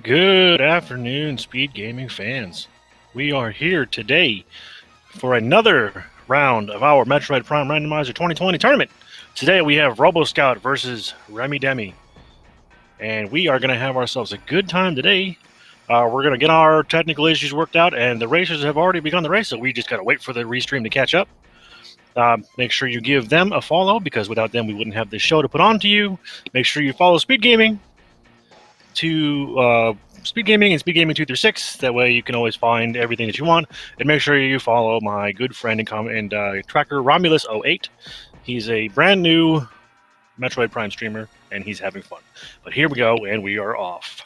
Good afternoon, Speed Gaming fans. We are here today for another round of our Metroid Prime Randomizer 2020 tournament. Today we have roboscout versus remidemmi, and we are going to have ourselves a good time today. We're going to get our technical issues worked out, and the racers have already begun the race, so we just got to wait for the restream to catch up. Make sure you give them a follow, because without them we wouldn't have this show to put on to you. Make sure you follow Speed Gaming to SpeedGaming and SpeedGaming 2 through 6. That way you can always find everything that you want. And make sure you follow my good friend and tracker Romulus08. He's a brand new Metroid Prime streamer, and he's having fun. But here we go, and we are off.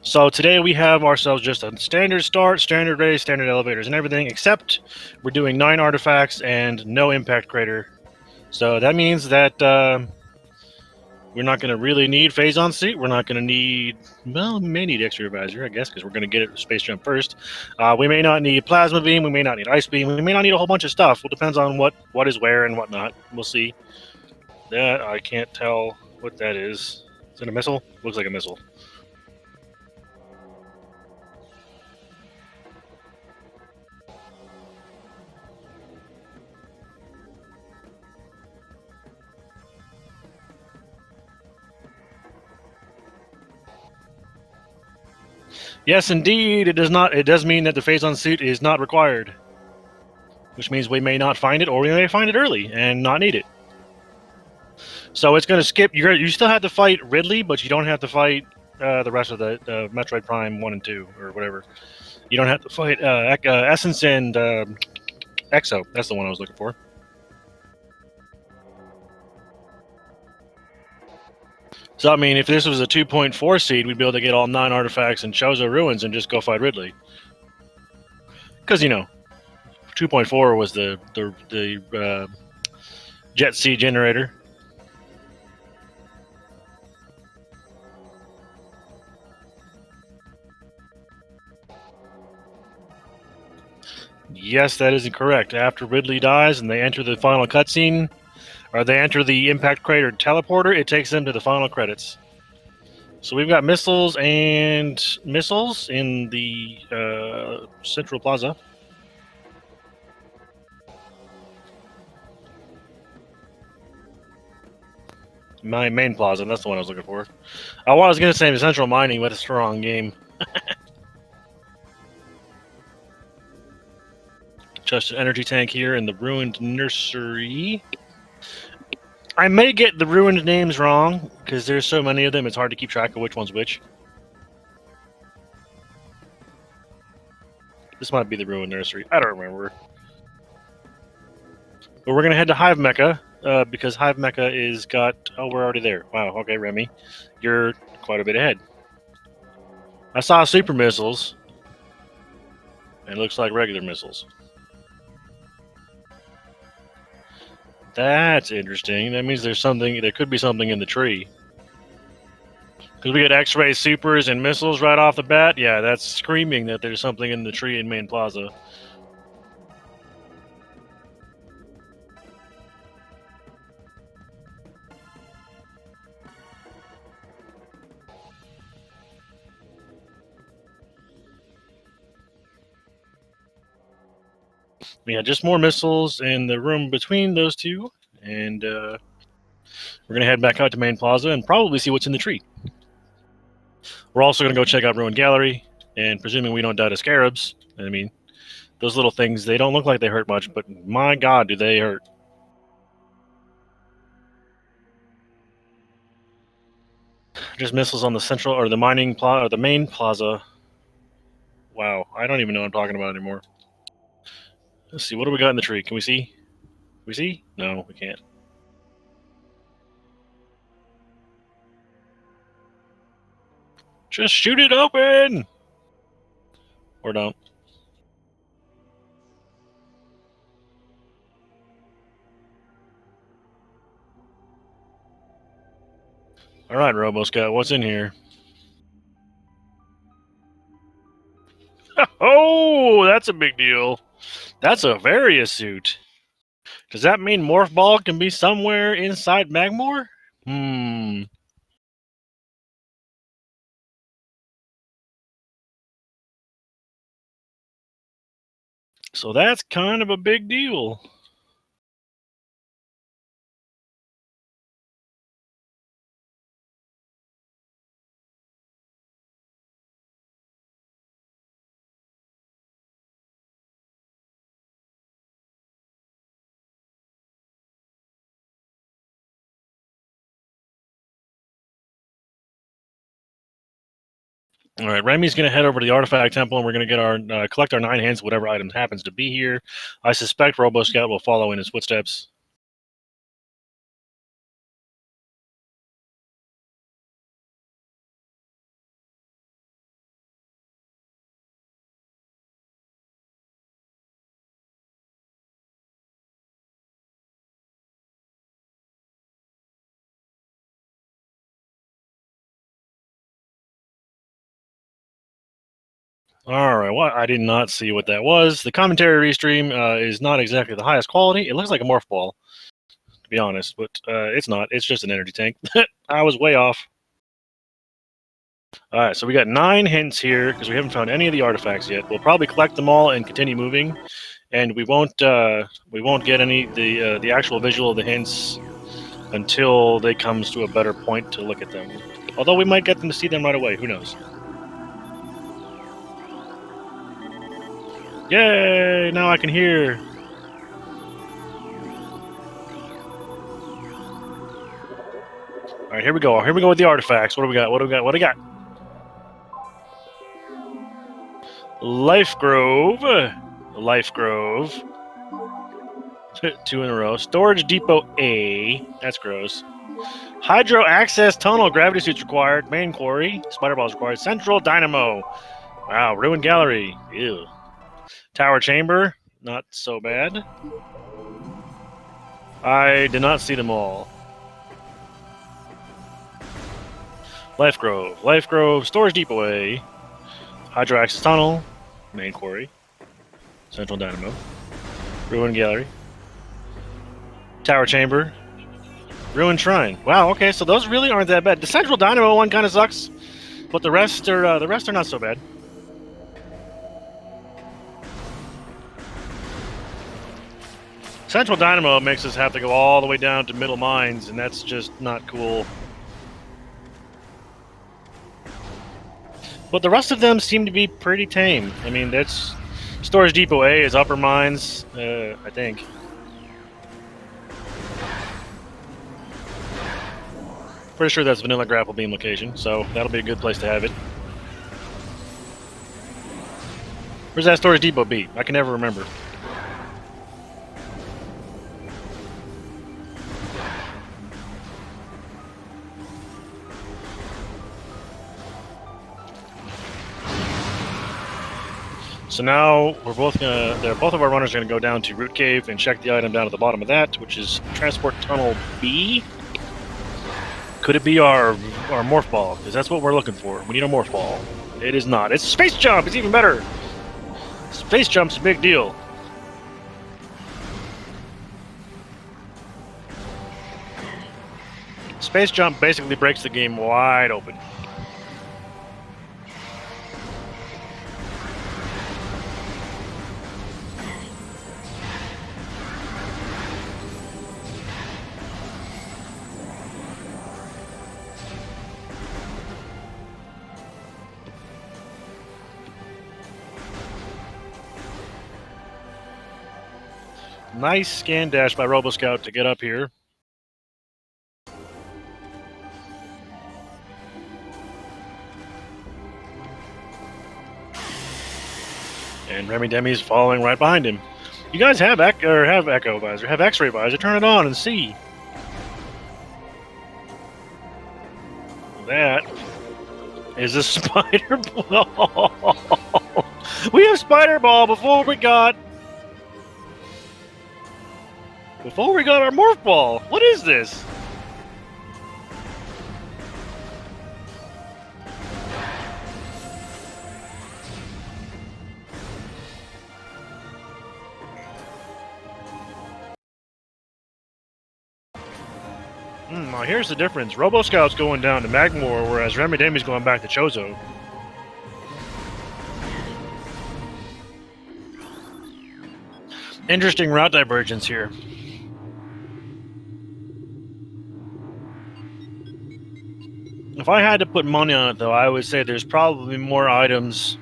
So today we have ourselves just a standard start, standard race, standard elevators, and everything, except we're doing 9 artifacts and no impact crater. So that means that we're not going to really need phase on seat. We're not going to need, well, we may need extra advisor, I guess, because we're going to get it space jump first. We may not need plasma beam. We may not need ice beam. We may not need a whole bunch of stuff. It depends on what is where and whatnot. We'll see. That I can't tell what that is. Is it a missile? Looks like a missile. Yes, indeed. It does not. It does mean that the phase on suit is not required, which means we may not find it, or we may find it early and not need it. So it's going to skip. You still have to fight Ridley, but you don't have to fight the rest of the Metroid Prime 1 and 2 or whatever. You don't have to fight Essence and Exo. That's the one I was looking for. So I mean, if this was a 2.4 seed, we'd be able to get all 9 artifacts and Chozo Ruins and just go fight Ridley. Because 2.4 was the Jet C generator. Yes, that is incorrect. After Ridley dies and they enter the final cutscene, or they enter the impact crater teleporter, it takes them to the final credits. So we've got missiles in the Central Plaza. My main plaza, that's the one I was looking for. I was going to say the Central Mining, but it's the wrong game. Just an energy tank here in the ruined nursery. I may get the ruined names wrong, because there's so many of them, it's hard to keep track of which one's which. This might be the ruined nursery. I don't remember. But we're going to head to Hive Mecha, because Hive Mecha is got... Oh, we're already there. Wow, okay, Remy. You're quite a bit ahead. I saw super missiles. And it looks like regular missiles. That's interesting. That means there could be something in the tree. Because we get X-ray supers and missiles right off the bat. Yeah, that's screaming that there's something in the tree in Main Plaza. Yeah, just more missiles in the room between those two. And we're going to head back out to Main Plaza and probably see what's in the tree. We're also going to go check out Ruined Gallery. And presuming we don't die to scarabs, I mean, those little things, they don't look like they hurt much, but my god, do they hurt. Just missiles on the central, or the mining plaza, or the main plaza. Wow, I don't even know what I'm talking about anymore. Let's see, what do we got in the tree? Can we see? Can we see? No, we can't. Just shoot it open! Or don't. Alright, RoboScout, what's in here? Oh, that's a big deal. That's a various suit. Does that mean Morph Ball can be somewhere inside Magmore? Hmm. So that's kind of a big deal. All right, Remy's going to head over to the Artifact Temple, and we're going to get our collect our 9 hints, whatever item happens to be here. I suspect RoboScout will follow in his footsteps. All right, well, I did not see what that was. The commentary restream is not exactly the highest quality. It looks like a Morph Ball, to be honest, but it's not. It's just an energy tank. I was way off. All right, so we got 9 hints here because we haven't found any of the artifacts yet. We'll probably collect them all and continue moving, and we won't get any the actual visual of the hints until they comes to a better point to look at them. Although we might get them to see them right away. Who knows? Yay! Now I can hear. All right, here we go. Here we go with the artifacts. What do we got? What do we got? What do we got? Life Grove. Life Grove. 2 in a row. Storage Depot A. That's gross. Hydro Access Tunnel. Gravity suits required. Main quarry. Spider balls required. Central Dynamo. Wow. Ruined Gallery. Ew. Tower Chamber. Not so bad. I did not see them all. Life Grove. Life Grove. Storage Depot A. Hydro Access Tunnel. Main quarry. Central Dynamo. Ruined Gallery. Tower Chamber. Ruined Shrine. Wow, okay, so those really aren't that bad. The Central Dynamo one kind of sucks, but the rest are not so bad. Central Dynamo makes us have to go all the way down to Middle Mines, and that's just not cool. But the rest of them seem to be pretty tame. I mean, that's Storage Depot A is Upper Mines, I think. Pretty sure that's Vanilla Grapple Beam location, so that'll be a good place to have it. Where's that Storage Depot be? I can never remember. So now we're both of our runners are gonna go down to Root Cave and check the item down at the bottom of that, which is Transport Tunnel B. Could it be our Morph Ball? Because that's what we're looking for. We need a Morph Ball. It is not. It's Space Jump. It's even better. Space Jump's a big deal. Space Jump basically breaks the game wide open. Nice scan dash by RoboScout to get up here. And remidemmi's following right behind him. You guys have Echo Visor, have X-Ray Visor. Turn it on and see. That is a Spider Ball. We have Spider Ball before we got our Morph Ball. What is this? Now here's the difference. Roboscout's going down to Magmore, whereas Remidemmi's going back to Chozo. Interesting route divergence here. If I had to put money on it, though, I would say there's probably more items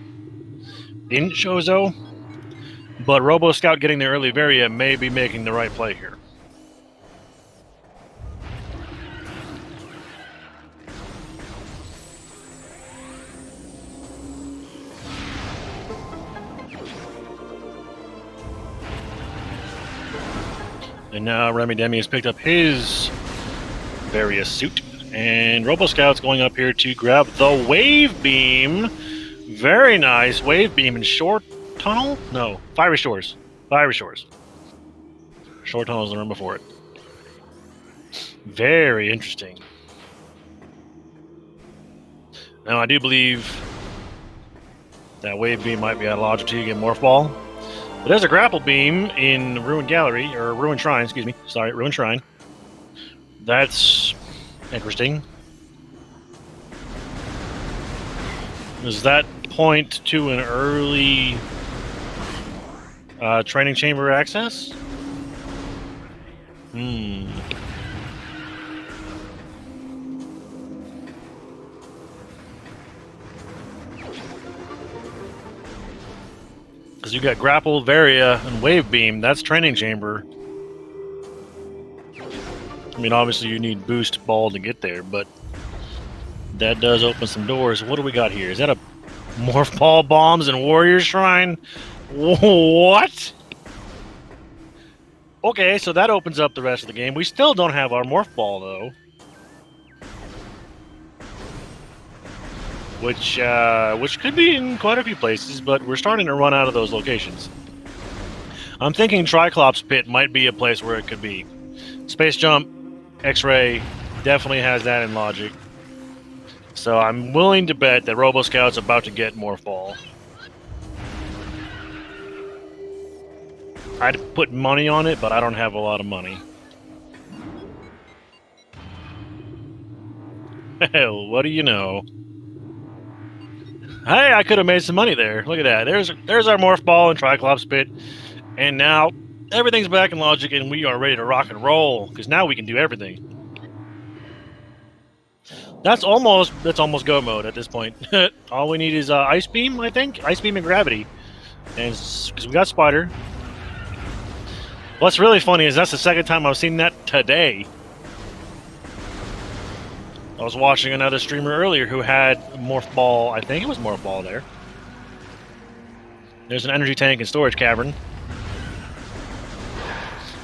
in Chozo, but Roboscout getting the early Varia may be making the right play here. And now Remidemmi has picked up his Varia suit, and Roboscout's going up here to grab the Wave Beam. Very nice. Wave Beam in Short Tunnel? No, Fiery Shores. Fiery Shores. Short Tunnel is the run before it. Very interesting. Now, I do believe that Wave Beam might be out of logic to get Morph Ball. But there's a Grapple Beam in Ruined Gallery, or Ruined Shrine, excuse me. Sorry, Ruined Shrine. That's interesting. Does that point to an early training chamber access? Because you got Grapple, Varia, and Wave Beam. That's training chamber. I mean, obviously you need Boost Ball to get there, but that does open some doors. What do we got here? Is that a Morph Ball Bombs and Warrior Shrine? What? Okay, so that opens up the rest of the game. We still don't have our Morph Ball, though. Which could be in quite a few places, but we're starting to run out of those locations. I'm thinking Triclops Pit might be a place where it could be. Space Jump, X-Ray, definitely has that in logic. So I'm willing to bet that Roboscout's about to get Morph Ball. I'd put money on it, but I don't have a lot of money. Hell, what do you know? Hey, I could have made some money there. Look at that. There's our Morph Ball and Triclops Pit. And now everything's back in logic and we are ready to rock and roll. Because now we can do everything. That's almost go mode at this point. All we need is Ice Beam, I think. Ice Beam and Gravity. And because we got Spider. What's really funny is that's the second time I've seen that today. I was watching another streamer earlier who had Morph Ball. I think it was Morph Ball there. There's an energy tank and storage cavern.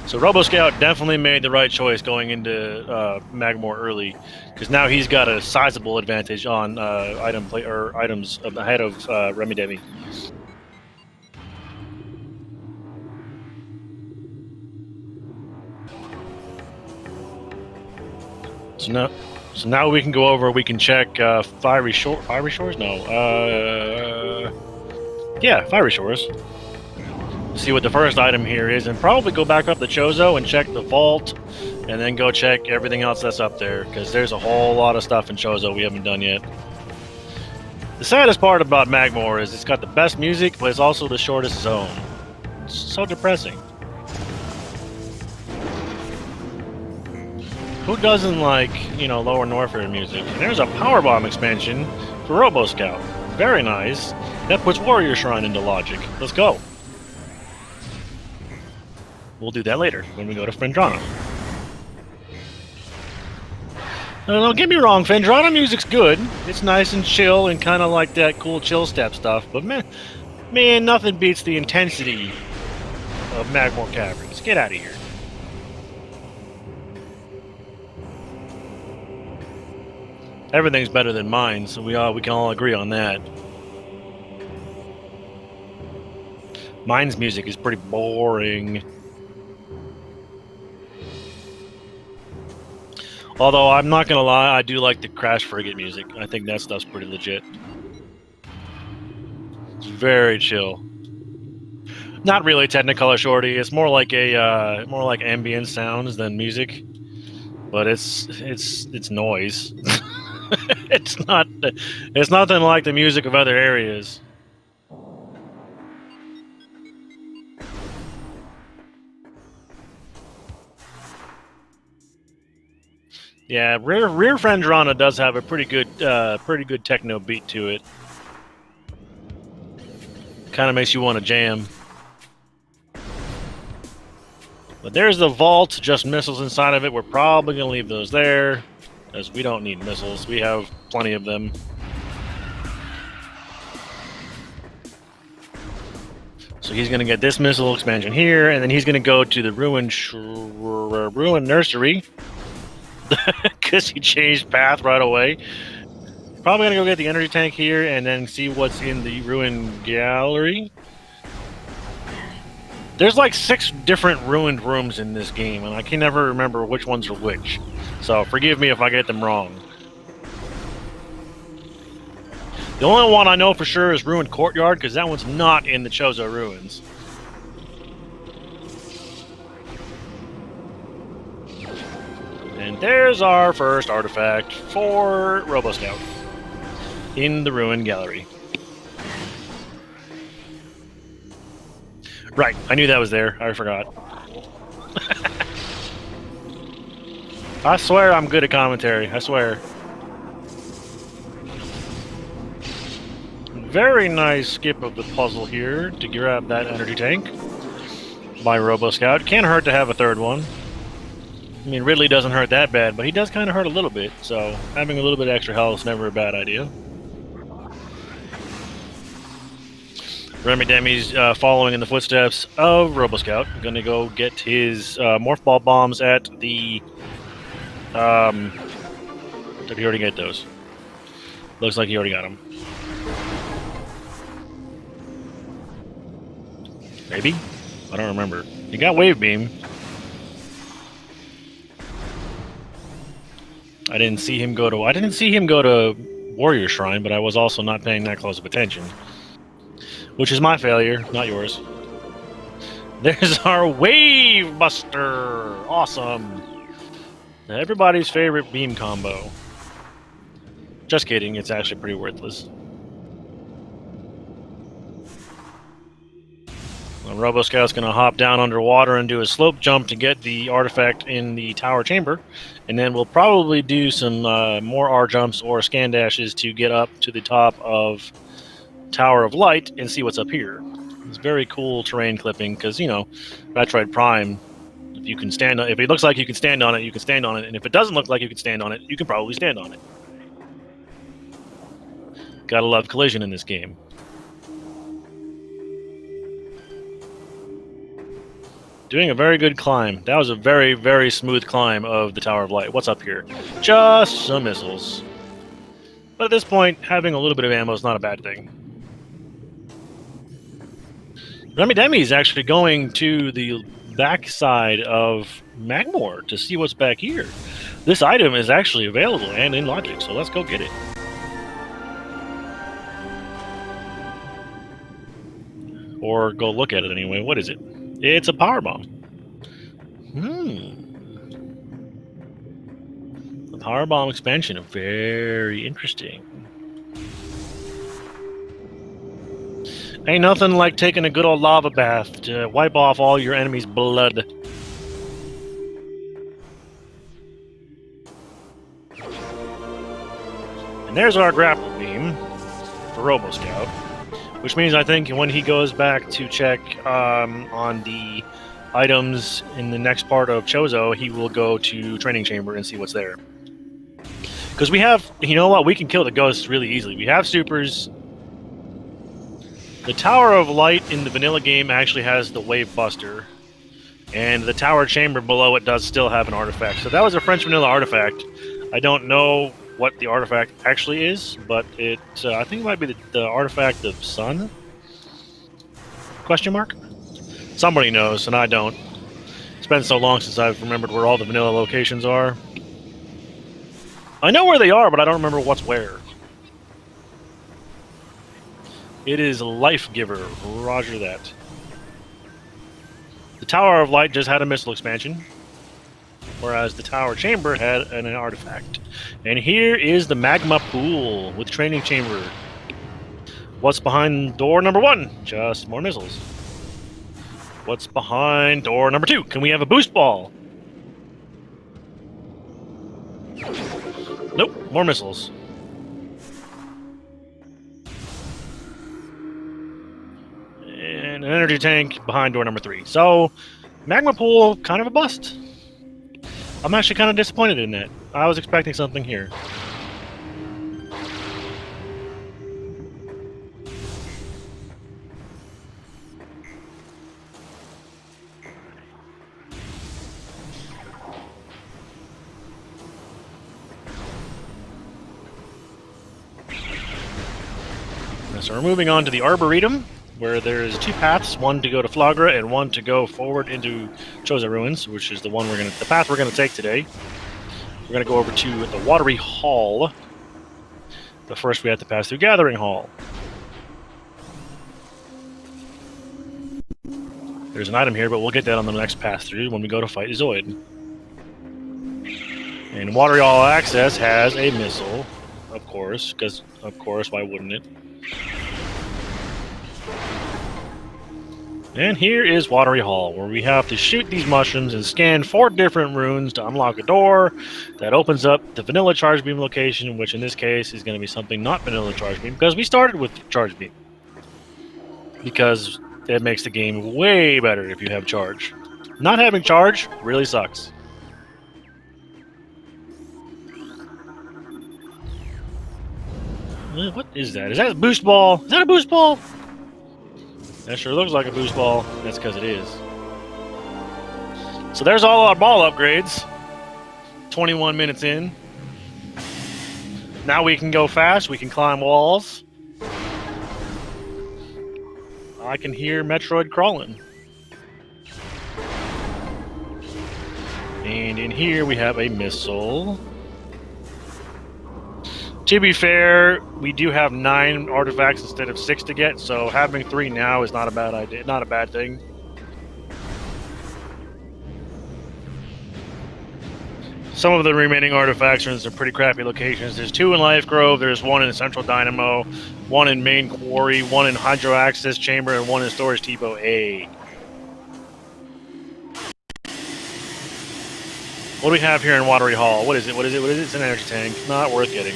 So Roboscout definitely made the right choice going into Magmore early, because now he's got a sizable advantage on items ahead of Remidemmi. So now we can go over. We can check Fiery Shores. No. Yeah, Fiery Shores. See what the first item here is, and probably go back up to Chozo and check the vault, and then go check everything else that's up there, because there's a whole lot of stuff in Chozo we haven't done yet. The saddest part about Magmore is it's got the best music, but it's also the shortest zone. It's so depressing. Who doesn't like, Lower Norfair music? And there's a Powerbomb expansion for Roboscout. Very nice. That puts Warrior Shrine into logic. Let's go. We'll do that later when we go to Fendrana. Don't get me wrong, Fendrana music's good. It's nice and chill and kind of like that cool chill step stuff. But man, nothing beats the intensity of Magmore Caverns. Get out of here. Everything's better than mine, so we can all agree on that. Mine's music is pretty boring. Although, I'm not gonna lie, I do like the Crash Frigate music. I think that stuff's pretty legit. It's very chill. Not really Technicolor Shorty. It's more like ambient sounds than music. but it's noise. It's nothing like the music of other areas. Yeah, Rear Friend Rando does have a pretty good techno beat to it. Kind of makes you want to jam. But there's the vault, just missiles inside of it. We're probably going to leave those there, as we don't need missiles. We have plenty of them. So he's going to get this missile expansion here, and then he's going to go to the ruined nursery, because he changed path right away. Probably going to go get the energy tank here, and then see what's in the ruined gallery. There's like 6 different ruined rooms in this game, and I can never remember which ones are which. So forgive me if I get them wrong. The only one I know for sure is Ruined Courtyard, because that one's not in the Chozo Ruins. And there's our first artifact for roboscout in the Ruined Gallery. Right, I knew that was there. I forgot. I swear I'm good at commentary. I swear. Very nice skip of the puzzle here to grab that energy tank by roboscout. Can't hurt to have a third one. I mean, Ridley doesn't hurt that bad, but he does kind of hurt a little bit, so having a little bit of extra health is never a bad idea. Remidemmi's following in the footsteps of roboscout. Gonna go get his morph ball bombs at the... did he already get those? Looks like he already got them. Maybe? I don't remember. He got wave beam. I didn't see him go to Warrior Shrine, but I was also not paying that close of attention. Which is my failure, not yours. There's our Wave Buster! Awesome! Everybody's favorite beam combo. Just kidding, it's actually pretty worthless. Roboscout's going to hop down underwater and do a slope jump to get the artifact in the tower chamber, and then we'll probably do some more R jumps or scan dashes to get up to the top of Tower of Light and see what's up here. It's very cool terrain clipping because, you know, Metroid Prime, if you can stand on, if it looks like you can stand on it, you can stand on it, and if it doesn't look like you can stand on it, you can probably stand on it. Gotta love collision in this game. Doing a very good climb. That was a very, very smooth climb of the Tower of Light. What's up here? Just some missiles. But at this point, having a little bit of ammo is not a bad thing. Remidemmi is actually going to the backside of Magmore to see what's back here. This item is actually available and in logic, so let's go get it. Or go look at it anyway. What is it? It's a power bomb. The power bomb expansion, very interesting. Ain't nothing like taking a good old lava bath to wipe off all your enemy's blood. And there's our grapple beam for roboscout. Which means I think when he goes back to check on the items in the next part of Chozo, he will go to Training Chamber and see what's there. Because we have, you know what, we can kill the ghosts really easily. We have supers. The Tower of Light in the vanilla game actually has the Wave Buster. And the Tower Chamber below it does still have an artifact. So that was a French vanilla artifact. I don't know what the artifact actually is, but it I think it might be the artifact of Sun? Question mark? Somebody knows, and I don't. It's been so long since I've remembered where all the vanilla locations are. I know where they are, but I don't remember what's where. It is Life Giver. Roger that. The Tower of Light just had a missile expansion. whereas the tower chamber had an artifact. And here is the magma pool with training chamber. What's behind door number 1? Just more missiles. What's behind door number 2? Can we have a boost ball? Nope, more missiles. And an energy tank behind door number 3. So, magma pool, kind of a bust. I'm actually kind of disappointed in that. I was expecting something here. So we're moving on to the Arboretum, where there's 2 paths, one to go to Flagra and one to go forward into Choza Ruins, which is the path we're gonna take today. We're gonna go over to the Watery Hall, but first we have to pass through Gathering Hall. There's an item here, but we'll get that on the next pass through when we go to fight Zoid. And Watery Hall access has a missile, of course, because of course, why wouldn't it? And here is Watery Hall, where we have to shoot these mushrooms and scan 4 different runes to unlock a door that opens up the vanilla charge beam location, which in this case is going to be something not vanilla charge beam, because we started with charge beam. Because it makes the game way better if you have charge. Not having charge really sucks. What is that? Is that a boost ball? Is that a boost ball? That sure looks like a boost ball. That's because it is. So there's all our ball upgrades. 21 minutes in. Now we can go fast. We can climb walls. I can hear Metroid crawling. And in here we have a missile. To be fair, we do have 9 artifacts instead of 6 to get, so having 3 now is not a bad idea, not a bad thing. Some of the remaining artifacts are in some pretty crappy locations. There's 2 in Life Grove, there's 1 in Central Dynamo, 1 in Main Quarry, 1 in Hydro Access Chamber, and 1 in Storage Depot A. What do we have here in Watery Hall? What is it? What is it? What is it? It's an energy tank. Not worth getting.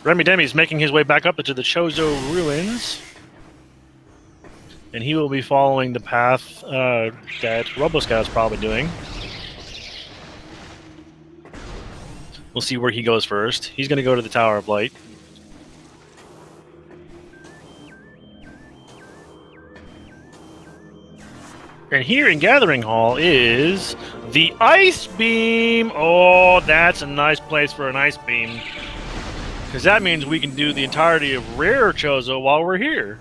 Remidemmi's making his way back up into the Chozo Ruins. And he will be following the path that Roboscout's probably doing. We'll see where he goes first. He's going to go to the Tower of Light. And here in Gathering Hall is the Ice Beam. Oh, that's a nice place for an Ice Beam. Because that means we can do the entirety of Rare Chozo while we're here.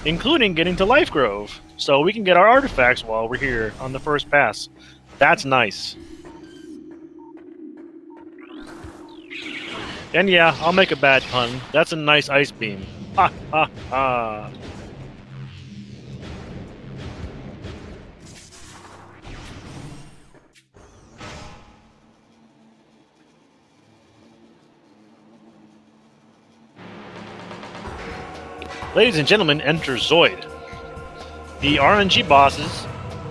Including getting to Life Grove. So we can get our artifacts while we're here on the first pass. That's nice. And yeah, I'll make a bad pun. That's a nice Ice Beam. Ha ha ha. Ladies and gentlemen, enter Zoid. The RNG bosses,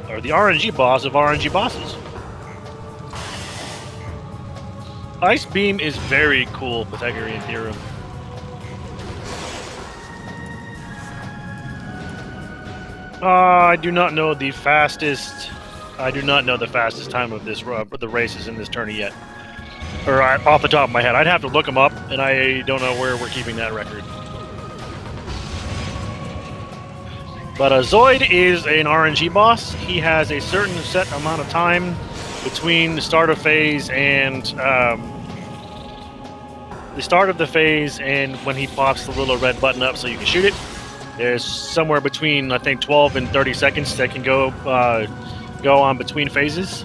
or the RNG boss of RNG bosses. Ice Beam is very cool, Pythagorean Theorem. I do not know the fastest. I do not know the fastest time of this the races in this tourney yet. Or off the top of my head, I'd have to look them up, and I don't know where we're keeping that record. But Zoid is an RNG boss. He has a certain set amount of time between the start of phase and when he pops the little red button up so you can shoot it. There's somewhere between, I think, 12 and 30 seconds that can go on between phases.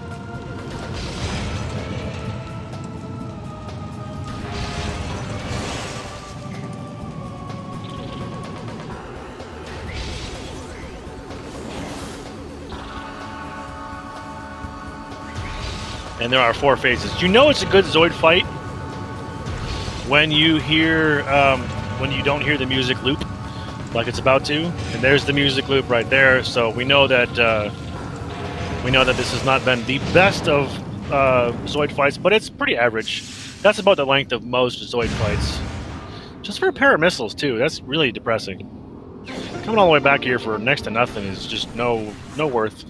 And there are 4 phases. You know it's a good Zoid fight when you hear, when you don't hear the music loop like it's about to. And there's the music loop right there. So we know that this has not been the best of Zoid fights, but it's pretty average. That's about the length of most Zoid fights. Just for a pair of missiles too. That's really depressing. Coming all the way back here for next to nothing is just no worth.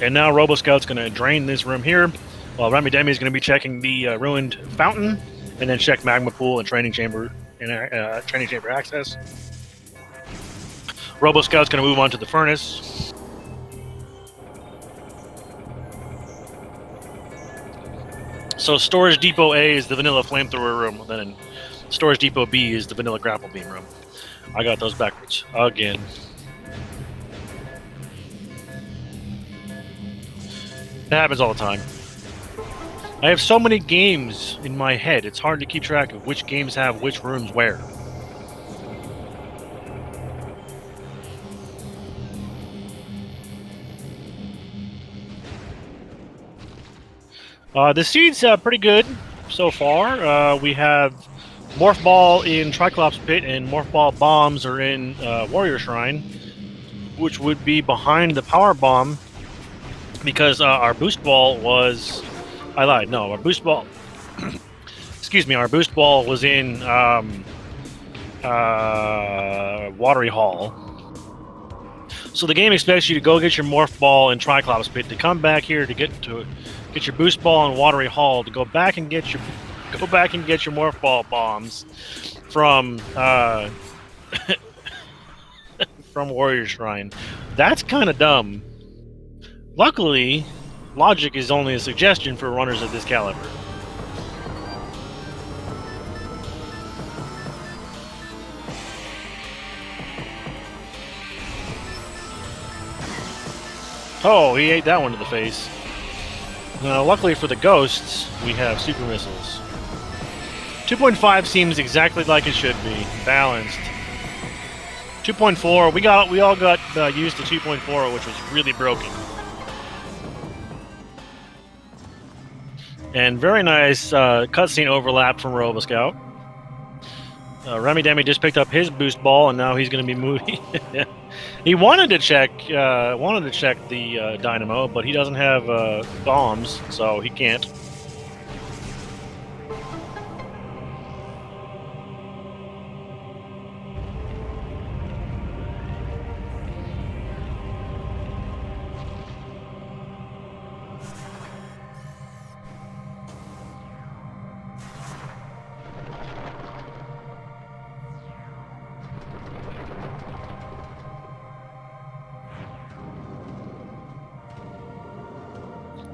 And now roboscout's going to drain this room here, while remidemmi is going to be checking the ruined fountain, and then check magma pool and training chamber access. Roboscout's going to move on to the furnace. So storage depot A is the vanilla flamethrower room, then storage depot B is the vanilla grapple beam room. I got those backwards again. That happens all the time. I have so many games in my head, it's hard to keep track of which games have which rooms where. The seed's pretty good so far. We have Morph Ball in Triclops Pit, and Morph Ball bombs are in Warrior Shrine, which would be behind the Power Bomb, because our Boost Ball was... I lied, no, our Boost Ball... excuse me, our Boost Ball was in Watery Hall. So the game expects you to go get your Morph Ball in Triclops Pit, to come back here to get your Boost Ball in Watery Hall, to go back and get your Morph Ball bombs from from Warrior Shrine. That's kind of dumb. Luckily, logic is only a suggestion for runners of this caliber. Oh, he ate that one to the face. Now, luckily for the ghosts, we have super missiles. 2.5 seems exactly like it should be, balanced. 2.4, we all got used to 2.4, which was really broken. And very nice cutscene overlap from Roboscout. remidemmi just picked up his boost ball, and now he's going to be moving. He wanted to check the dynamo, but he doesn't have bombs, so he can't.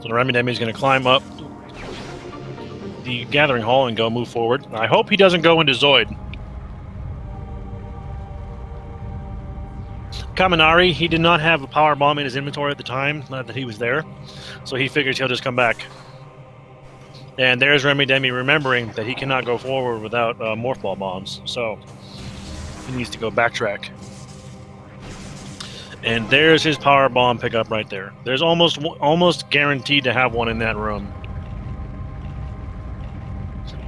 So the remidemmi is going to climb up the gathering hall and go move forward. I hope he doesn't go into Zoid. Kaminari, he did not have a power bomb in his inventory at the time that he was there, so he figures he'll just come back. And there's remidemmi remembering that he cannot go forward without morph ball bombs, so he needs to go backtrack. And there's his power bomb pickup right there. There's almost guaranteed to have one in that room.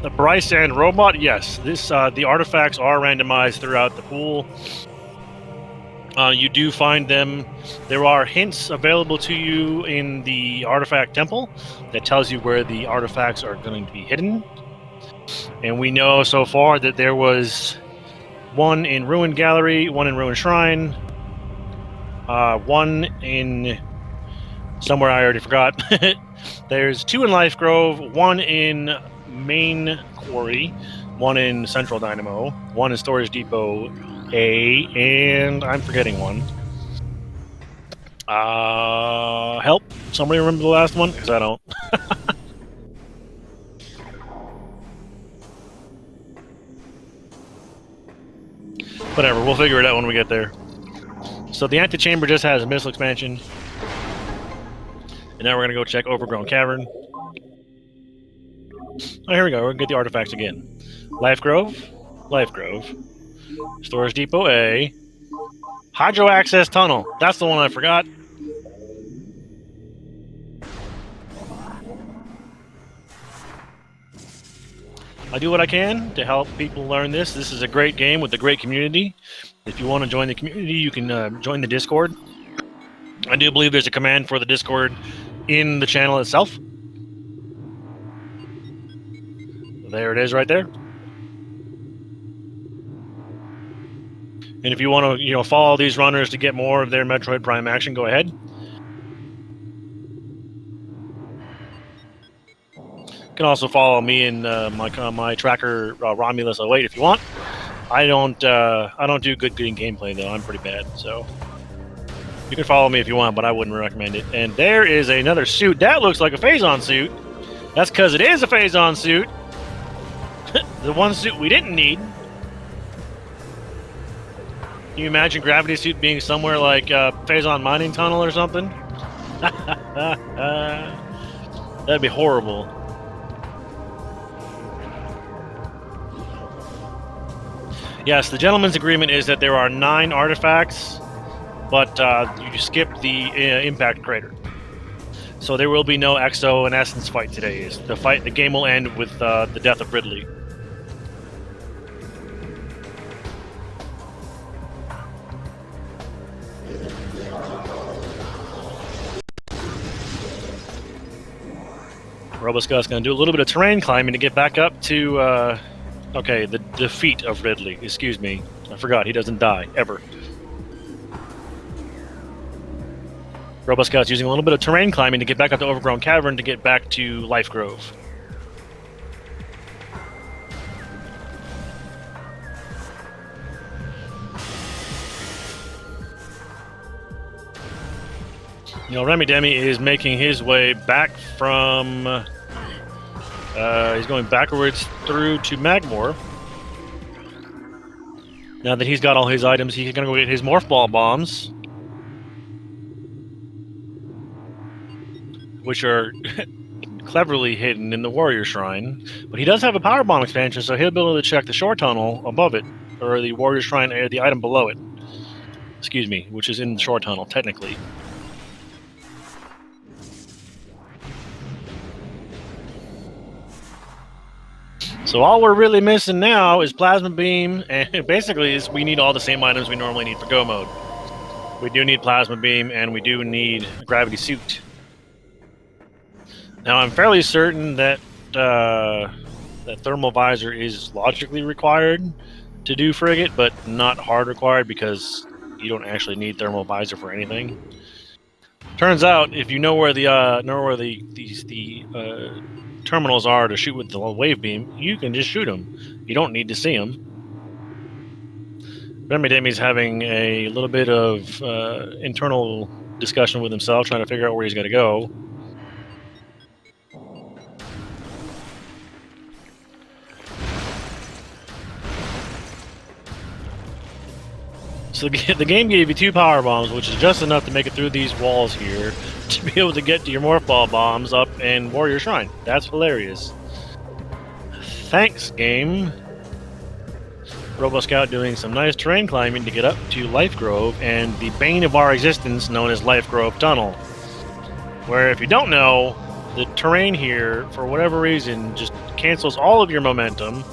The Bryce and Robot, yes. The artifacts are randomized throughout the pool. You do find them. There are hints available to you in the artifact temple that tells you where the artifacts are going to be hidden. And we know so far that there was one in Ruined Gallery, one in Ruined Shrine, one in somewhere I already forgot. There's 2 in Life Grove, 1 in Main Quarry, 1 in Central Dynamo, 1 in Storage Depot A, and I'm forgetting one. Help! Somebody remember the last one? Because I don't. Whatever, we'll figure it out when we get there. So the antechamber just has a missile expansion. And now we're going to go check Overgrown Cavern. Oh, here we go. We're going to get the artifacts again. Life Grove. Life Grove. Storage Depot A. Hydro Access Tunnel. That's the one I forgot. I do what I can to help people learn this. This is a great game with a great community. If you want to join the community, you can join the Discord. I do believe there's a command for the Discord in the channel itself. There it is right there. And if you want to, follow these runners to get more of their Metroid Prime action, go ahead. You can also follow me in my tracker Romulus08 if you want. I don't do good gameplay though. I'm pretty bad, so you can follow me if you want, but I wouldn't recommend it. And there is another suit that looks like a Phazon suit. That's because it is a Phazon suit. The one suit we didn't need. Can you imagine Gravity Suit being somewhere like Phazon Mining Tunnel or something? That'd be horrible. Yes, the gentleman's agreement is that there are 9 artifacts, but you skip the impact crater. So there will be no Exo and Essence fight today. The game will end with the death of Ridley. Roboscout's going to do a little bit of terrain climbing to get back up to, okay, the defeat of Ridley. Excuse me. I forgot, he doesn't die, ever. Roboscout's using a little bit of terrain climbing to get back up to Overgrown Cavern to get back to Life Grove. Remidemmi is making his way back from... he's going backwards through to Magmore. Now that he's got all his items, he's going to go get his Morph Ball bombs. Which are cleverly hidden in the Warrior Shrine. But he does have a Power Bomb expansion, so he'll be able to check the Shore Tunnel above it. Or the Warrior Shrine, or the item below it. Excuse me, which is in the Shore Tunnel, technically. So all we're really missing now is Plasma Beam, and basically we need all the same items we normally need for Go Mode. We do need Plasma Beam, and we do need a Gravity Suit. Now I'm fairly certain that that Thermal Visor is logically required to do Frigate, but not hard required because you don't actually need Thermal Visor for anything. Turns out, if you know where the terminals are to shoot with the wave beam, you can just shoot them. You don't need to see them. Remidemmi's having a little bit of internal discussion with himself, trying to figure out where he's going to go. So the game gave you 2 power bombs, which is just enough to make it through these walls here to be able to get to your Morph Ball bombs up in Warrior Shrine. That's hilarious. Thanks, game. Roboscout doing some nice terrain climbing to get up to Life Grove and the bane of our existence known as Life Grove Tunnel. Where, if you don't know, the terrain here, for whatever reason, just cancels all of your momentum.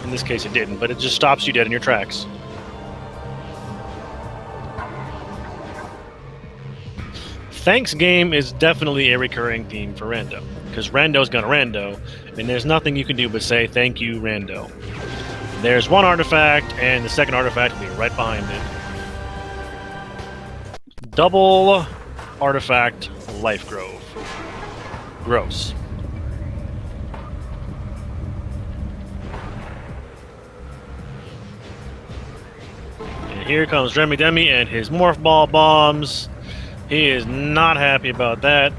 In this case it didn't, but it just stops you dead in your tracks. Thanks game is definitely a recurring theme for Rando, because Rando's gonna Rando, and there's nothing you can do but say thank you, Rando. There's one artifact, and the second artifact will be right behind it. Double artifact Life Grove. Gross. And here comes Remidemmi and his Morph Ball bombs. He is not happy about that.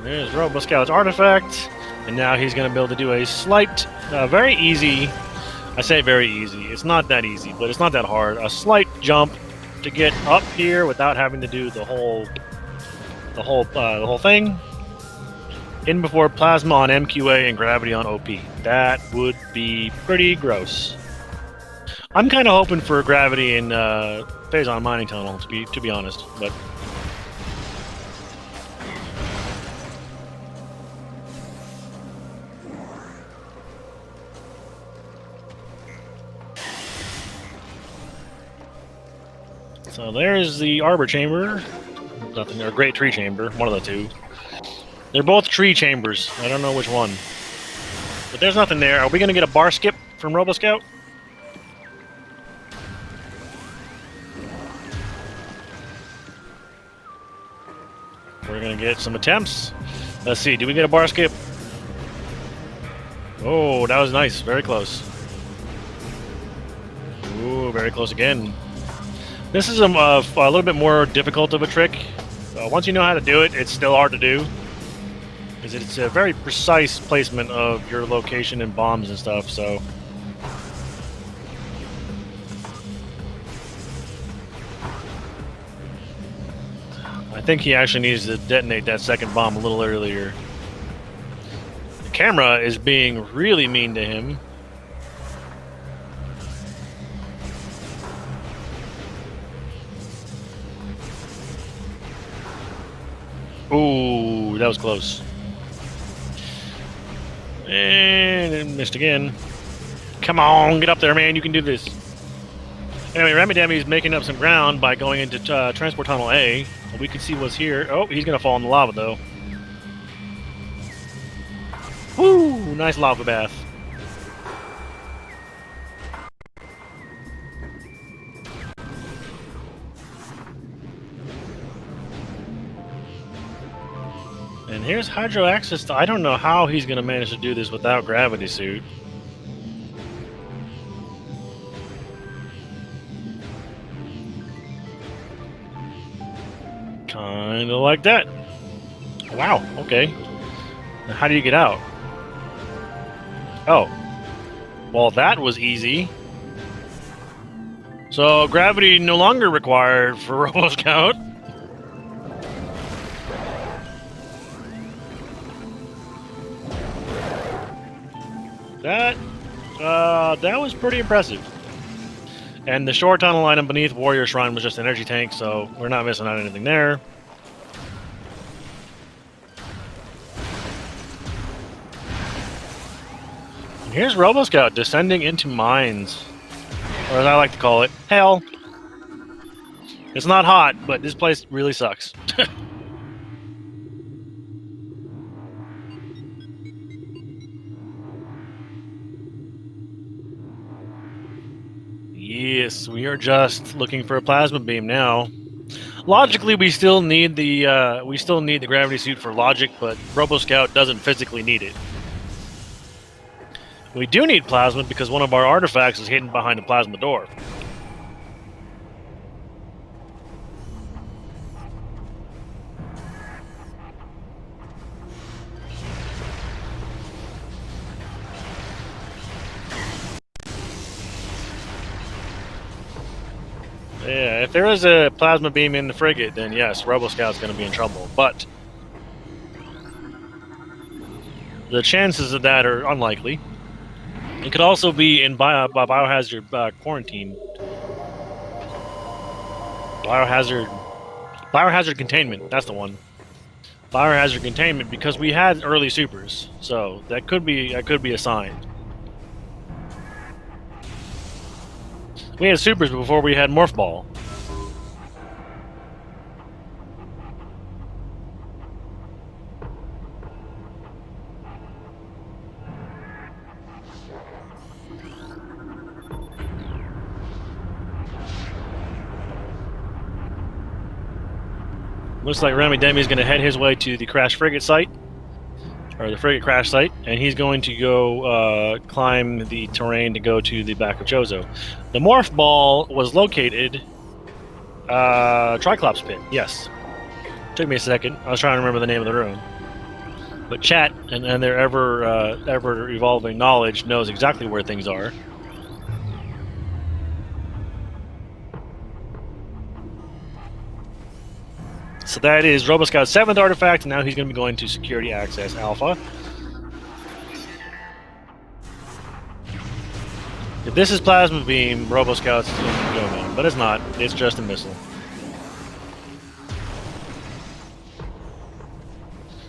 There's roboscout's artifact, and now he's going to be able to do a slight, very easy. I say very easy. It's not that easy, but it's not that hard. A slight jump to get up here without having to do the whole thing. In before plasma on MQA and gravity on OP. That would be pretty gross. I'm kind of hoping for gravity in Phazon mining tunnel to be honest, but. So there's the Arbor Chamber. Nothing, or Great Tree Chamber, one of the two. They're both tree chambers. I don't know which one. But there's nothing there. Are we going to get a bar skip from Roboscout? We're going to get some attempts. Let's see, did we get a bar skip? Oh, that was nice. Very close. Ooh, very close again. This is a little bit more difficult of a trick. Once you know how to do it, it's still hard to do. Because it's a very precise placement of your location and bombs and stuff, so... I think he actually needs to detonate that second bomb a little earlier. The camera is being really mean to him. Ooh, that was close. And it missed again. Come on, get up there, man. You can do this. Anyway, remidemmi is making up some ground by going into Transport Tunnel A. We can see what's here. Oh, he's going to fall in the lava, though. Woo! Nice lava bath. And here's Hydro Access. I don't know how he's going to manage to do this without Gravity Suit. Kind of like that. Wow, okay. Now how do you get out? Oh. Well, that was easy. So, gravity no longer required for RoboScout. That was pretty impressive. And the short tunnel item beneath Warrior Shrine was just an energy tank, so we're not missing out on anything there. And here's RoboScout descending into mines. Or as I like to call it, hell. It's not hot, but this place really sucks. Yes, we are just looking for a plasma beam now. Logically, we still need the gravity suit for logic, but RoboScout doesn't physically need it. We do need plasma because one of our artifacts is hidden behind the plasma door. Yeah, if there is a plasma beam in the frigate, then yes, RoboScout's going to be in trouble. But the chances of that are unlikely. It could also be in biohazard quarantine. Biohazard containment. That's the one. Biohazard containment because we had early supers, so that could be a sign. We had supers before we had Morph Ball. Looks like remidemmi is going to head his way to the crash frigate site, or the frigate crash site, and he's going to go climb the terrain to go to the back of Chozo. The Morph Ball was located Triclops pit, yes. Took me a second. I was trying to remember the name of the room. But chat and their ever evolving knowledge knows exactly where things are. So that is Roboscout's 7th artifact, and now he's going to be going to Security Access Alpha. If this is Plasma Beam, Roboscout's in go mode, but it's not. It's just a missile.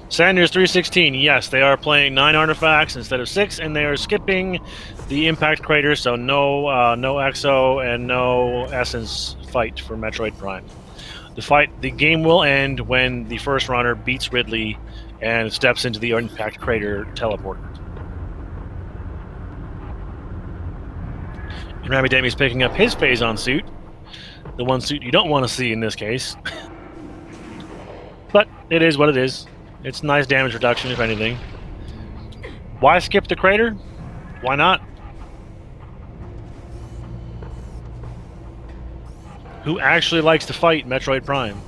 Sanders 316, yes, they are playing 9 artifacts instead of 6, and they are skipping the Impact Crater, so no no Exo and no Essence fight for Metroid Prime. The game will end when the first runner beats Ridley and steps into the Impact Crater teleporter. And remidemmi's picking up his Phazon suit, the one suit you don't want to see in this case. But it is what it is. It's nice damage reduction, if anything. Why skip the crater? Why not? Who actually likes to fight Metroid Prime?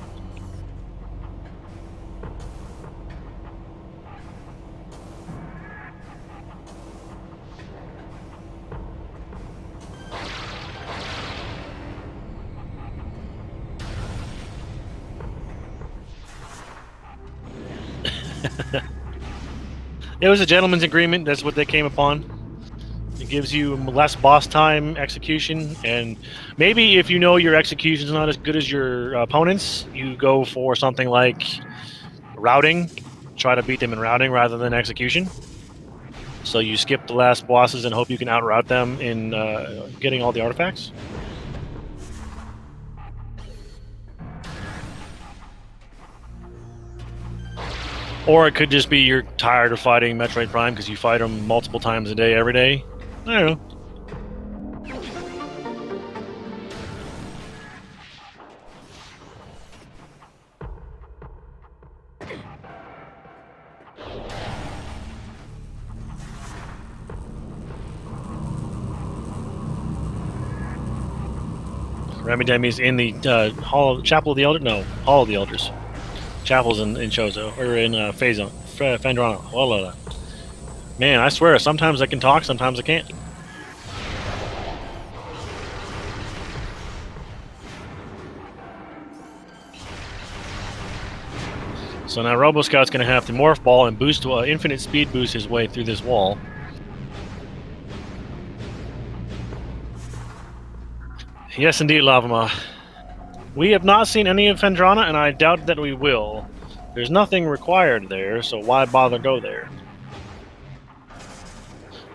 It was a gentleman's agreement. That's what they came upon. It gives you less boss time execution, and maybe if you know your execution's not as good as your opponents, you go for something like routing. Try to beat them in routing rather than execution. So you skip the last bosses and hope you can outroute them in getting all the artifacts. Or it could just be you're tired of fighting Metroid Prime because you fight them multiple times a day, every day. I don't know. Remidemmi's in the Chapel of the Elders? No, Hall of the Elders. Chapel's in Chozo, or in Phazon, Fendrano. Man, I swear, sometimes I can talk, sometimes I can't. So now Roboscout's going to have to Morph Ball and boost infinite speed boost his way through this wall. Yes, indeed, Lavama. We have not seen any of Fendrana, and I doubt that we will. There's nothing required there, so why bother go there?